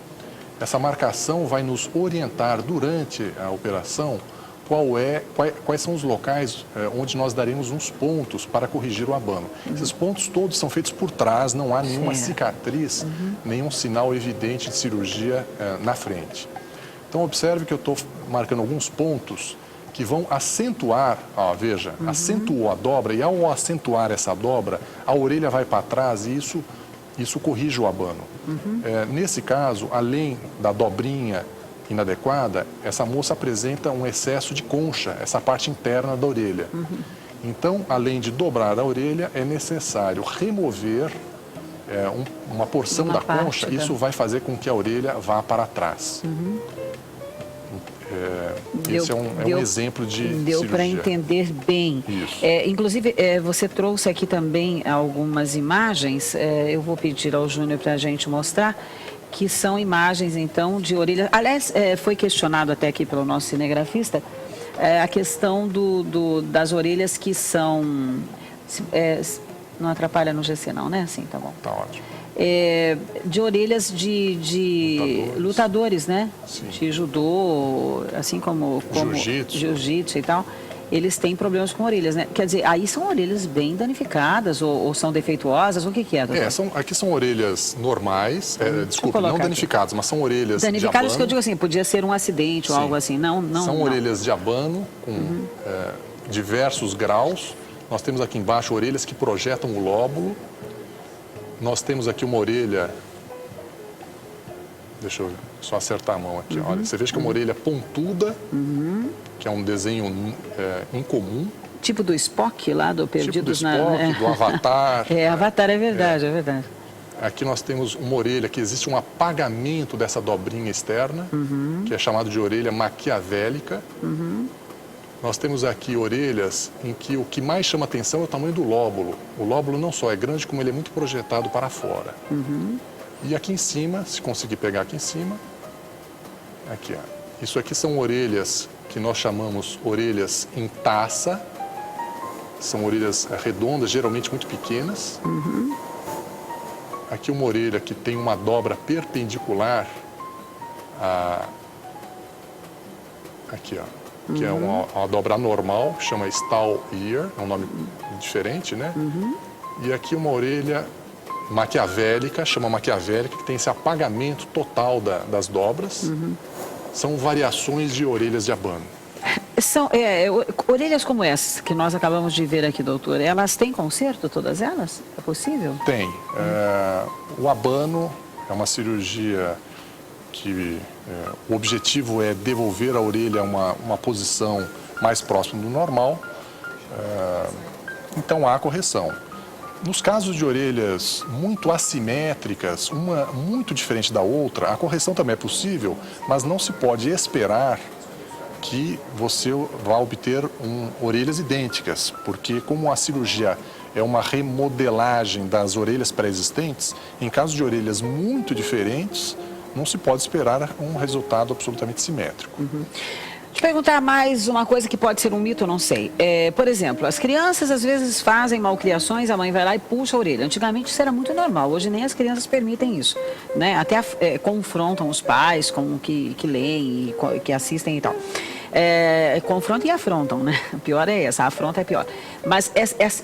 Essa marcação vai nos orientar durante a operação quais são os locais onde nós daremos uns pontos para corrigir o abano. Esses pontos todos são feitos por trás, não há nenhuma cicatriz, nenhum sinal evidente de cirurgia na frente. Então, observe que eu estou marcando alguns pontos que vão acentuar, veja, acentuou a dobra, e ao acentuar essa dobra, a orelha vai para trás e isso corrige o abano. Nesse caso, além da dobrinha inadequada, essa moça apresenta um excesso de concha, essa parte interna da orelha. Então, além de dobrar a orelha, é necessário remover uma porção da concha, isso vai fazer com que a orelha vá para trás. Esse é um exemplo de Deu para entender bem. Isso. Inclusive, você trouxe aqui também algumas imagens, eu vou pedir ao Júnior para a gente mostrar, que são imagens, então, de orelha. Aliás, foi questionado até aqui pelo nosso cinegrafista, a questão das orelhas que são... não atrapalha no GC não, né? Sim, tá bom. Tá ótimo. De orelhas de lutadores, né? Sim. De judô, assim como jiu-jitsu e tal. Eles têm problemas com orelhas, né? Quer dizer, aí são orelhas bem danificadas ou são defeituosas, o que é, doutor? Aqui são orelhas normais, desculpa, não danificadas, mas são orelhas de abano. Danificadas que eu digo assim, podia ser um acidente ou algo assim, não. São orelhas de abano com diversos graus. Nós temos aqui embaixo orelhas que projetam o lóbulo. Nós temos aqui uma orelha, deixa eu só acertar a mão aqui, olha, você vê que é uma orelha pontuda, que é um desenho incomum. Tipo do Spock lá, do Perdidos tipo do Spock, do Avatar. Avatar é verdade, é verdade. Aqui nós temos uma orelha que existe um apagamento dessa dobrinha externa, que é chamado de orelha maquiavélica. Nós temos aqui orelhas em que o que mais chama atenção é o tamanho do lóbulo. O lóbulo não só é grande, como ele é muito projetado para fora. E aqui em cima, se conseguir pegar aqui em cima, aqui, ó. Isso aqui são orelhas que nós chamamos orelhas em taça. São orelhas redondas, geralmente muito pequenas. Aqui uma orelha que tem uma dobra perpendicular. Aqui, ó. Que é uma dobra anormal, chama Stall Ear, é um nome diferente, né? E aqui uma orelha maquiavélica, chama maquiavélica, que tem esse apagamento total das dobras. São variações de orelhas de abano. São orelhas como essas que nós acabamos de ver aqui, doutor, elas têm conserto, todas elas? É possível? Tem. O abano é uma cirurgia que o objetivo é devolver a orelha a uma posição mais próxima do normal, então há correção. Nos casos de orelhas muito assimétricas, uma muito diferente da outra, a correção também é possível, mas não se pode esperar que você vá obter orelhas idênticas, porque como a cirurgia é uma remodelagem das orelhas pré-existentes, em caso de orelhas muito diferentes, não se pode esperar um resultado absolutamente simétrico. Deixa eu perguntar mais uma coisa que pode ser um mito, eu não sei. Por exemplo, as crianças às vezes fazem malcriações, a mãe vai lá e puxa a orelha. Antigamente isso era muito normal, hoje nem as crianças permitem isso, né? Até confrontam os pais com o que leem e que assistem e tal. confrontam e afrontam, né? O pior é essa, a afronta é pior. Mas essa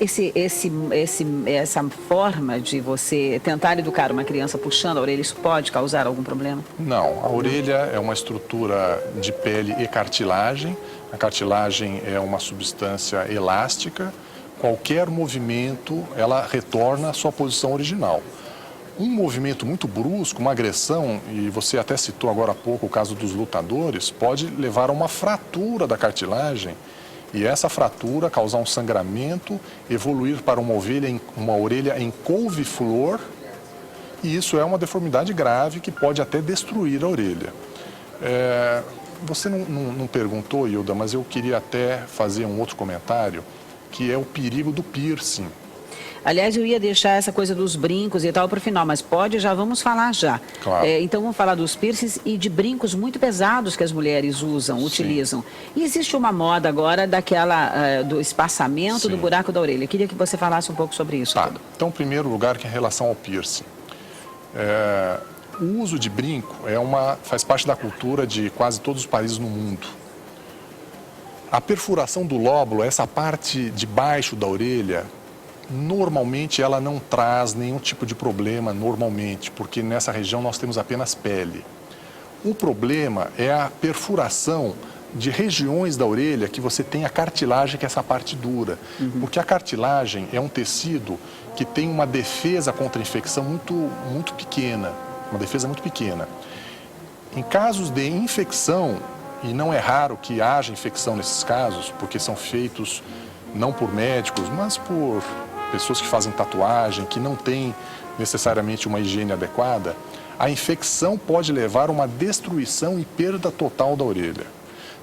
forma de você tentar educar uma criança puxando a orelha, isso pode causar algum problema? Não, a orelha é uma estrutura de pele e cartilagem. A cartilagem é uma substância elástica. Qualquer movimento, ela retorna à sua posição original. Um movimento muito brusco, uma agressão, e você até citou agora há pouco o caso dos lutadores, pode levar a uma fratura da cartilagem e essa fratura causar um sangramento, evoluir para uma orelha em couve-flor, e isso é uma deformidade grave que pode até destruir a orelha. Você não perguntou, Hilda, mas eu queria até fazer um outro comentário, que é o perigo do piercing. Aliás, eu ia deixar essa coisa dos brincos e tal para o final, mas já vamos falar já. Claro. Então vamos falar dos piercings e de brincos muito pesados que as mulheres utilizam. E existe uma moda agora do espaçamento do buraco da orelha. Eu queria que você falasse um pouco sobre isso. Tá. Então, em primeiro lugar, que em relação ao piercing. O uso de brinco faz parte da cultura de quase todos os países no mundo. A perfuração do lóbulo, essa parte de baixo da orelha, normalmente ela não traz nenhum tipo de problema, porque nessa região nós temos apenas pele. O problema é a perfuração de regiões da orelha que você tem a cartilagem, que é essa parte dura. Porque a cartilagem é um tecido que tem uma defesa contra a infecção muito pequena, Em casos de infecção, e não é raro que haja infecção nesses casos, porque são feitos não por médicos, mas por pessoas que fazem tatuagem, que não têm necessariamente uma higiene adequada, a infecção pode levar a uma destruição e perda total da orelha.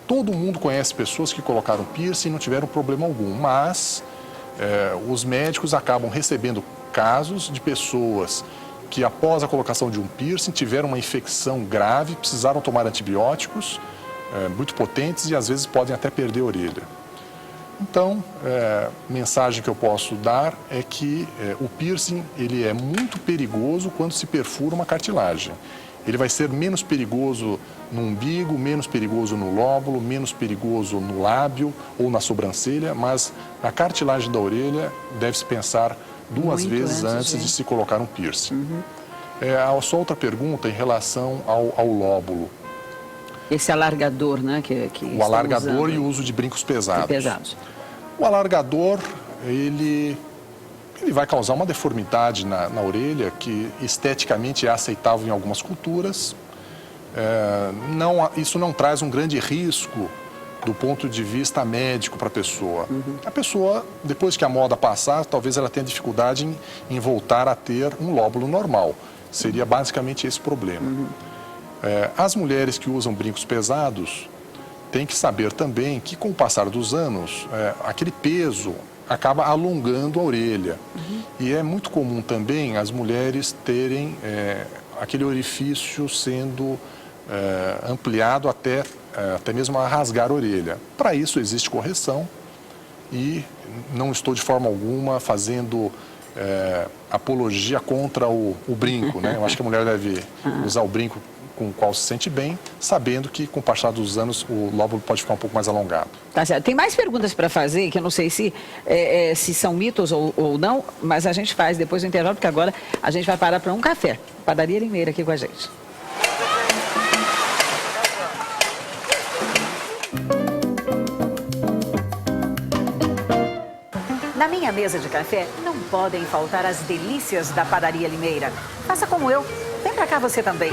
Todo mundo conhece pessoas que colocaram piercing e não tiveram problema algum, mas os médicos acabam recebendo casos de pessoas que após a colocação de um piercing tiveram uma infecção grave, precisaram tomar antibióticos muito potentes e às vezes podem até perder a orelha. Então, mensagem que eu posso dar é que o piercing ele é muito perigoso quando se perfura uma cartilagem. Ele vai ser menos perigoso no umbigo, menos perigoso no lóbulo, menos perigoso no lábio ou na sobrancelha, mas a cartilagem da orelha deve-se pensar duas vezes antes de se colocar um piercing. A sua outra pergunta em relação ao lóbulo. Esse alargador, né? O alargador e o uso de brincos pesados. O alargador, ele vai causar uma deformidade na orelha que esteticamente é aceitável em algumas culturas. Isso não traz um grande risco do ponto de vista médico para a pessoa. A pessoa, depois que a moda passar, talvez ela tenha dificuldade em voltar a ter um lóbulo normal. Seria basicamente esse problema. As mulheres que usam brincos pesados têm que saber também que, com o passar dos anos, aquele peso acaba alongando a orelha. E é muito comum também as mulheres terem aquele orifício sendo ampliado até mesmo a rasgar a orelha. Para isso existe correção e não estou de forma alguma fazendo apologia contra o brinco, né? Eu acho que a mulher deve usar o brinco com o qual se sente bem, sabendo que com o passar dos anos o lóbulo pode ficar um pouco mais alongado. Tá certo. Tem mais perguntas para fazer, que eu não sei se são mitos ou não, mas a gente faz depois do intervalo, porque agora a gente vai parar para um café. Padaria Limeira aqui com a gente. Na minha mesa de café não podem faltar as delícias da Padaria Limeira. Faça como eu. Vem pra cá você também.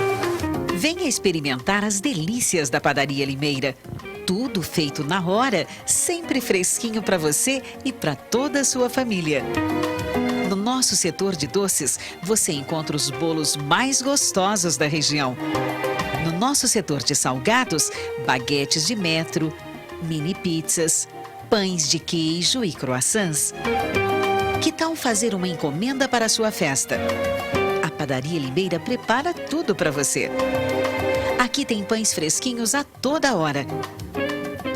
Venha experimentar as delícias da Padaria Limeira. Tudo feito na hora, sempre fresquinho para você e para toda a sua família. No nosso setor de doces, você encontra os bolos mais gostosos da região. No nosso setor de salgados, baguetes de metro, mini pizzas, pães de queijo e croissants. Que tal fazer uma encomenda para a sua festa? A Padaria Limeira prepara tudo para você. Aqui tem pães fresquinhos a toda hora.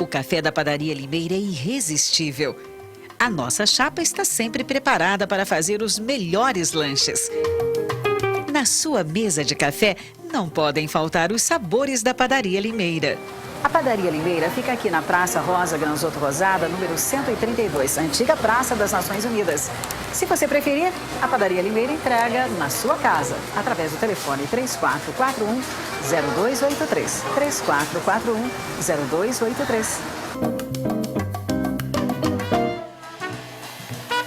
O café da Padaria Limeira é irresistível. A nossa chapa está sempre preparada para fazer os melhores lanches. Na sua mesa de café não podem faltar os sabores da Padaria Limeira. A Padaria Limeira fica aqui na Praça Rosa Granzotto Rosada, número 132, antiga Praça das Nações Unidas. Se você preferir, a Padaria Limeira entrega na sua casa, através do telefone 3441-0283. 3441-0283.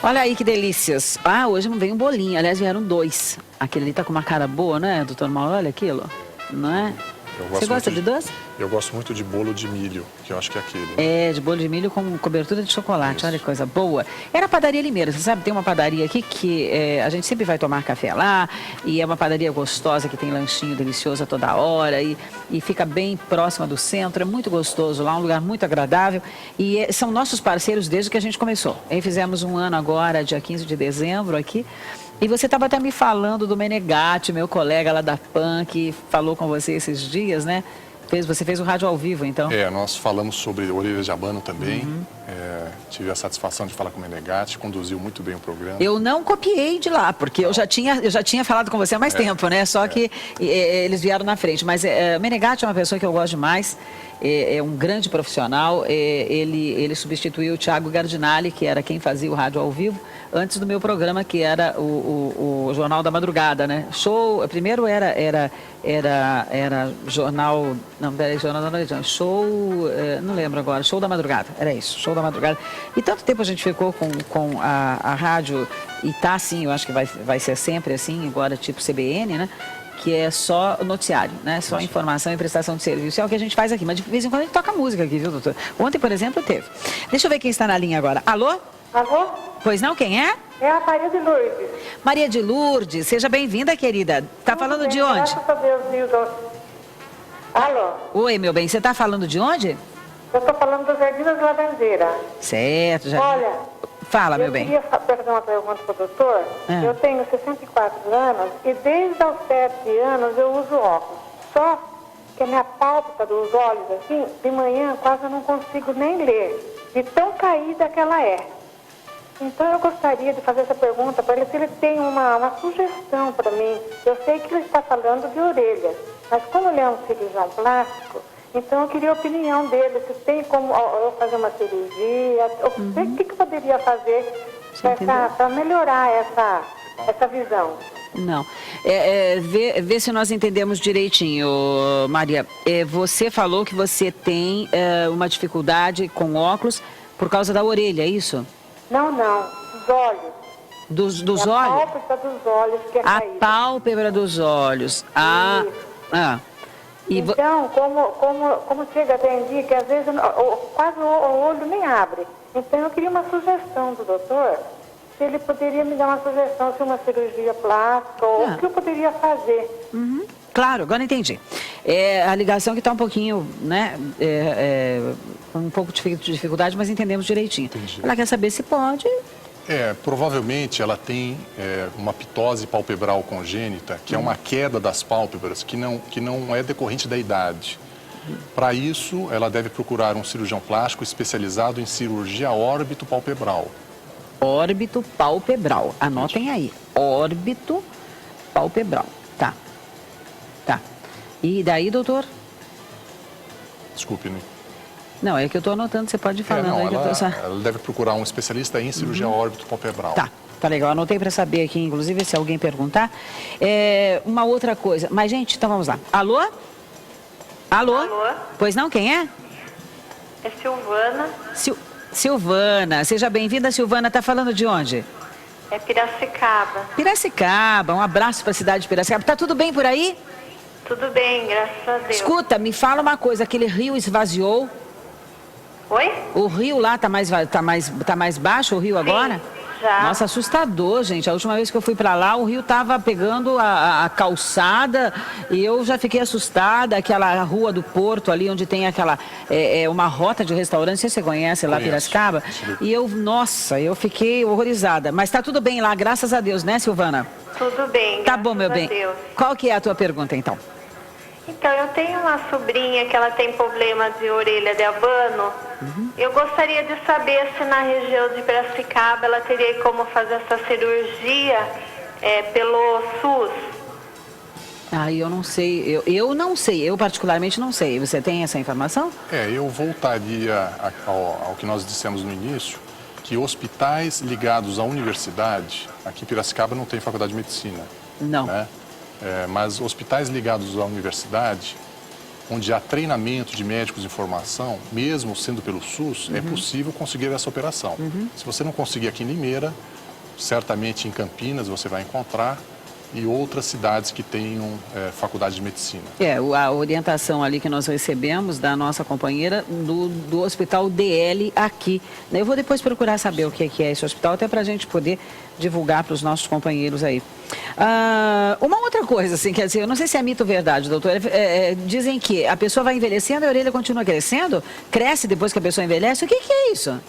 Olha aí que delícias. Ah, hoje não veio um bolinho, aliás, vieram 2. Aquele ali tá com uma cara boa, né, doutor Mauro? Olha aquilo, não é? Você gosta de doce? Eu gosto muito de bolo de milho, que eu acho que é aquele. É, de bolo de milho com cobertura de chocolate. Isso. Olha que coisa boa. Era a Padaria Limeira, você sabe, tem uma padaria aqui que a gente sempre vai tomar café lá, e é uma padaria gostosa, que tem lanchinho delicioso a toda hora, e fica bem próxima do centro, é muito gostoso lá, um lugar muito agradável, e são nossos parceiros desde que a gente começou. Aí fizemos um ano agora, dia 15 de dezembro aqui. E você estava até me falando do Menegatti, meu colega lá da PAN, que falou com você esses dias, né? Você fez o rádio ao vivo, então? Nós falamos sobre orelhas de abano também. Tive a satisfação de falar com o Menegatti, conduziu muito bem o programa. Eu não copiei de lá, porque eu já tinha falado com você há mais tempo, né? Só que eles vieram na frente. Mas o Menegatti é uma pessoa que eu gosto demais. É um grande profissional. Ele substituiu o Thiago Gardinali, que era quem fazia o rádio ao vivo, antes do meu programa, que era o Jornal da Madrugada, né? Show, primeiro era jornal, não, peraí, Jornal da Noite, show, não lembro agora, Show da Madrugada, era isso, Show da Madrugada. E tanto tempo a gente ficou com a rádio, e tá assim, eu acho que vai ser sempre assim, agora tipo CBN, né? Que é só noticiário, né? Só informação e prestação de serviço. É o que a gente faz aqui, mas de vez em quando a gente toca música aqui, viu, doutor? Ontem, por exemplo, teve. Deixa eu ver quem está na linha agora. Alô? Alô? Pois não, quem é? É a Maria de Lourdes. Maria de Lourdes, seja bem-vinda, querida. Tá falando bem, de onde? Graças a Deus, viu? Alô? Oi, meu bem, você tá falando de onde? Eu tô falando do Jardim das Lavandeiras. Certo, já. Olha, fala, meu bem. Eu queria fazer uma pergunta para o doutor. Eu tenho 64 anos e desde os 7 anos eu uso óculos. Só que a minha pálpebra dos olhos, assim, de manhã quase eu não consigo nem ler, de tão caída que ela é. Então eu gostaria de fazer essa pergunta para ele, se ele tem uma sugestão para mim. Eu sei que ele está falando de orelhas, mas como ele é um cirurgião plástico, então eu queria a opinião dele, se tem como eu fazer uma cirurgia, o que poderia fazer para melhorar essa visão. Não. Vê se nós entendemos direitinho, Maria. Você falou que você tem uma dificuldade com óculos por causa da orelha, é isso? Não, dos olhos. Dos olhos? A pálpebra dos olhos que é caída. A pálpebra dos olhos. Então, como chega até em dia que às vezes quase o olho nem abre. Então eu queria uma sugestão do doutor, se ele poderia me dar uma sugestão, se uma cirurgia plástica ou o que eu poderia fazer. Claro, agora entendi. A ligação que está um pouquinho, né, um pouco de dificuldade, mas entendemos direitinho. Entendi. Ela quer saber se pode... provavelmente ela tem uma ptose palpebral congênita, que é uma queda das pálpebras que não é decorrente da idade. Para isso, ela deve procurar um cirurgião plástico especializado em cirurgia órbito palpebral. Órbito palpebral. Anotem aí. Órbito palpebral. Tá. E daí, doutor? Desculpe, né? Não, é que eu estou anotando, você pode ir falando. Ela deve procurar um especialista em cirurgia órbito palpebral. Tá legal, anotei para saber aqui, inclusive, se alguém perguntar. Uma outra coisa, mas gente, então vamos lá. Alô? Alô? Pois não, quem é? É Silvana. Silvana, seja bem-vinda, Silvana, tá falando de onde? É Piracicaba. Piracicaba, um abraço para a cidade de Piracicaba. Tá tudo bem por aí? Tudo bem, graças a Deus. Escuta, me fala uma coisa, aquele rio esvaziou? Oi? O rio lá tá mais baixo, o rio agora? Já. Nossa, assustador, gente. A última vez que eu fui para lá, o rio tava pegando a calçada e eu já fiquei assustada. Aquela rua do Porto ali, onde tem aquela uma rota de restaurante, não sei se você conhece lá, Piracicaba. E eu fiquei horrorizada. Mas tá tudo bem lá, graças a Deus, né, Silvana? Tudo bem, tá bom, meu bem. Deus. Qual que é a tua pergunta, então? Então, eu tenho uma sobrinha que ela tem problema de orelha de abano. Eu gostaria de saber se na região de Piracicaba ela teria como fazer essa cirurgia pelo SUS. Eu não sei, eu não sei, eu particularmente não sei. Você tem essa informação? Eu voltaria ao que nós dissemos no início, que hospitais ligados à universidade, aqui em Piracicaba não tem faculdade de medicina. Não. Né? Mas hospitais ligados à universidade, onde há treinamento de médicos em formação, mesmo sendo pelo SUS, é possível conseguir essa operação. Se você não conseguir aqui em Limeira, certamente em Campinas você vai encontrar, e outras cidades que tenham faculdade de medicina. A orientação ali que nós recebemos da nossa companheira do Hospital DL aqui. Eu vou depois procurar saber o que é esse hospital, até para a gente poder divulgar para os nossos companheiros aí. Uma outra coisa, assim, quer dizer, eu não sei se é mito ou verdade, doutor, dizem que a pessoa vai envelhecendo e a orelha continua crescendo, cresce depois que a pessoa envelhece. O que é isso?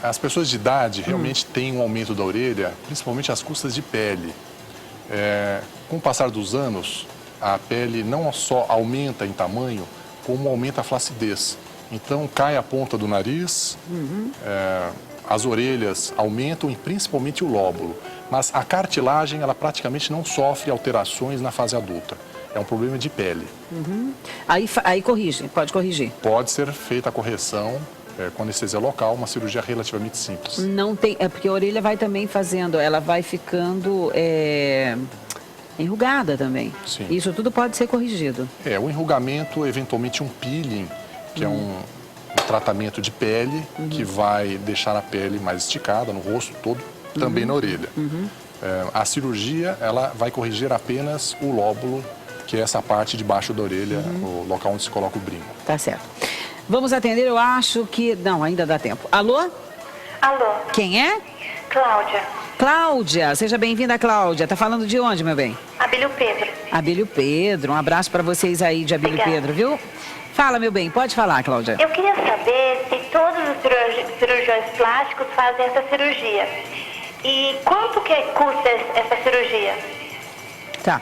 As pessoas de idade realmente têm um aumento da orelha, principalmente as custas de pele. Com o passar dos anos, a pele não só aumenta em tamanho, como aumenta a flacidez. Então cai a ponta do nariz, as orelhas aumentam e principalmente o lóbulo. Mas a cartilagem, ela praticamente não sofre alterações na fase adulta. É um problema de pele. Aí corrige, pode corrigir. Pode ser feita a correção com anestesia local, uma cirurgia relativamente simples. Não tem, porque a orelha vai também fazendo, ela vai ficando enrugada também. Sim. Isso tudo pode ser corrigido. O enrugamento, eventualmente um peeling, que é um tratamento de pele, que vai deixar a pele mais esticada no rosto todo, também na orelha. A cirurgia, ela vai corrigir apenas o lóbulo, que é essa parte de baixo da orelha, o local onde se coloca o brinco. Tá certo. Vamos atender, eu acho que... Não, ainda dá tempo. Alô? Alô? Quem é? Cláudia. Cláudia, seja bem-vinda, Cláudia. Tá falando de onde, meu bem? Abílio Pedro. Abílio Pedro, um abraço para vocês aí de Abílio Pedro, viu? Fala, meu bem, pode falar, Cláudia. Eu queria saber se todos os cirurgiões plásticos fazem essa cirurgia. E quanto que custa essa cirurgia? Tá.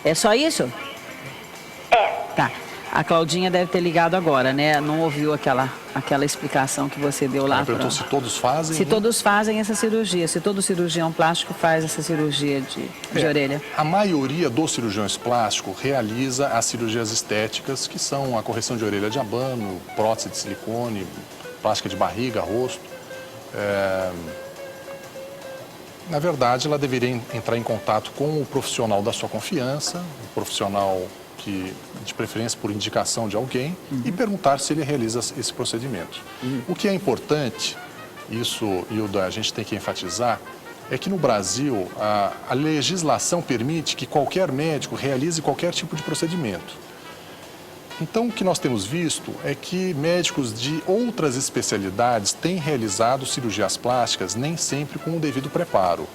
É só isso? Tá. A Claudinha deve ter ligado agora, né? Não ouviu aquela explicação que você deu lá. Ela perguntou se todos fazem. Se todos fazem essa cirurgia, se todo cirurgião plástico faz essa cirurgia de orelha. A maioria dos cirurgiões plásticos realiza as cirurgias estéticas, que são a correção de orelha de abano, prótese de silicone, plástica de barriga, rosto. Na verdade, ela deveria entrar em contato com o profissional da sua confiança, um profissional que, de preferência por indicação de alguém, e perguntar se ele realiza esse procedimento. O que é importante, isso, Hilda, a gente tem que enfatizar, é que no Brasil a legislação permite que qualquer médico realize qualquer tipo de procedimento. Então, o que nós temos visto é que médicos de outras especialidades têm realizado cirurgias plásticas nem sempre com o devido preparo.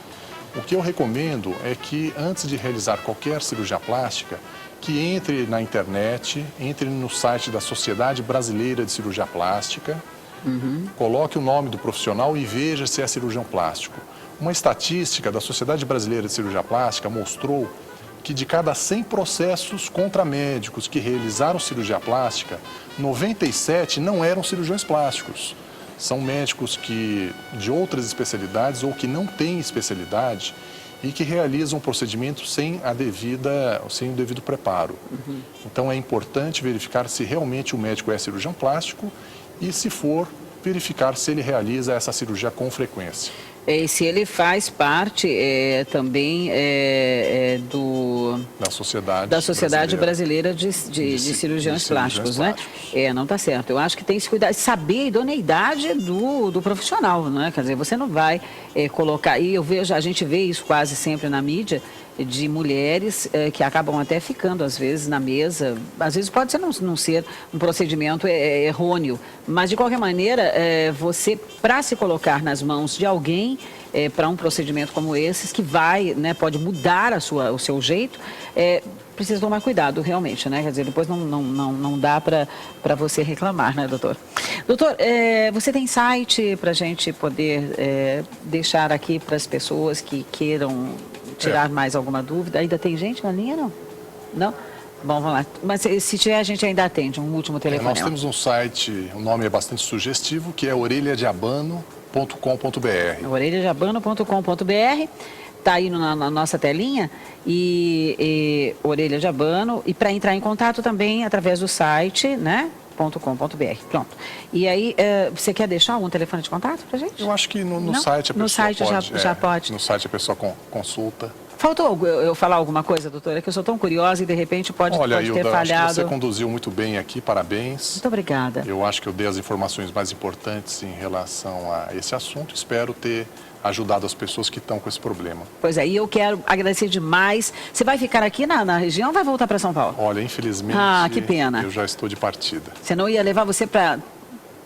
O que eu recomendo é que, antes de realizar qualquer cirurgia plástica, que entre na internet, entre no site da Sociedade Brasileira de Cirurgia Plástica, coloque o nome do profissional e veja se é cirurgião plástico. Uma estatística da Sociedade Brasileira de Cirurgia Plástica mostrou que de cada 100 processos contra médicos que realizaram cirurgia plástica, 97 não eram cirurgiões plásticos. São médicos de outras especialidades ou que não têm especialidade e que realizam o procedimento sem o devido preparo. Então é importante verificar se realmente o médico é cirurgião plástico e, se for, verificar se ele realiza essa cirurgia com frequência. E se ele faz parte também da Sociedade Brasileira de Cirurgiões Plásticos, né? Não está certo. Eu acho que tem que se cuidar, saber a idoneidade do profissional, né? Quer dizer, você não vai colocar... E a gente vê isso quase sempre na mídia, de mulheres que acabam até ficando, às vezes, na mesa. Às vezes pode ser não ser um procedimento errôneo, mas, de qualquer maneira, você, para se colocar nas mãos de alguém, para um procedimento como esses, que vai, né, pode mudar o seu jeito, precisa tomar cuidado, realmente, né? Quer dizer, depois não dá para você reclamar, né, doutor? Doutor, você tem site para a gente poder deixar aqui para as pessoas que queiram tirar mais alguma dúvida? Ainda tem gente na linha, não? Não? Bom, vamos lá. Mas se tiver, a gente ainda atende um último telefone. Nós temos um site, o nome é bastante sugestivo, que é orelhadeabano.com.br. orelhadeabano.com.br. está aí na nossa telinha, e orelha de abano, e para entrar em contato também através do site, né? .com.br. Pronto. E aí, você quer deixar algum telefone de contato pra gente? Eu acho que no site a pessoa no site pode, já pode. No site a pessoa consulta. Faltou eu falar alguma coisa, doutora? Que eu sou tão curiosa e de repente pode Olha, ter Hilda, falhado. acho que você conduziu muito bem aqui, parabéns. Muito obrigada. Eu acho que eu dei as informações mais importantes em relação a esse assunto. Espero ter ajudado as pessoas que estão com esse problema. Pois é, e eu quero agradecer demais. Você vai ficar aqui na região ou vai voltar para São Paulo? Olha, infelizmente, que pena. Eu já estou de partida. Você não ia levar você para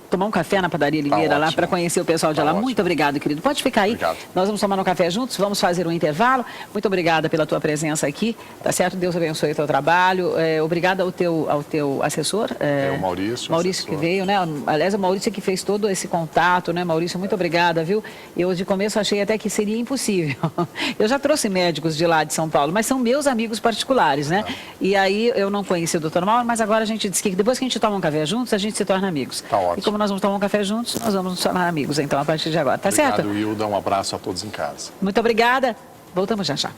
tomar um café na padaria Limeira lá para conhecer o pessoal de lá. Ótimo. Muito obrigado, querido. Pode ficar aí. Obrigado. Nós vamos tomar um café juntos, vamos fazer um intervalo. Muito obrigada pela tua presença aqui. Tá certo? Deus abençoe o teu trabalho. Obrigada ao teu assessor. O Maurício. Maurício que veio, né? Aliás, o Maurício que fez todo esse contato, né? Maurício, muito obrigada, viu? Eu de começo achei até que seria impossível. Eu já trouxe médicos de lá de São Paulo, mas são meus amigos particulares, né? E aí eu não conheci o doutor Mauro, mas agora a gente disse que depois que a gente toma um café juntos, a gente se torna amigos. Tá ótimo. E como nós vamos tomar um café juntos, nós vamos nos tornar amigos, então, a partir de agora. Tá certo? Obrigado, Hilda. Um abraço a todos em casa. Muito obrigada. Voltamos já já.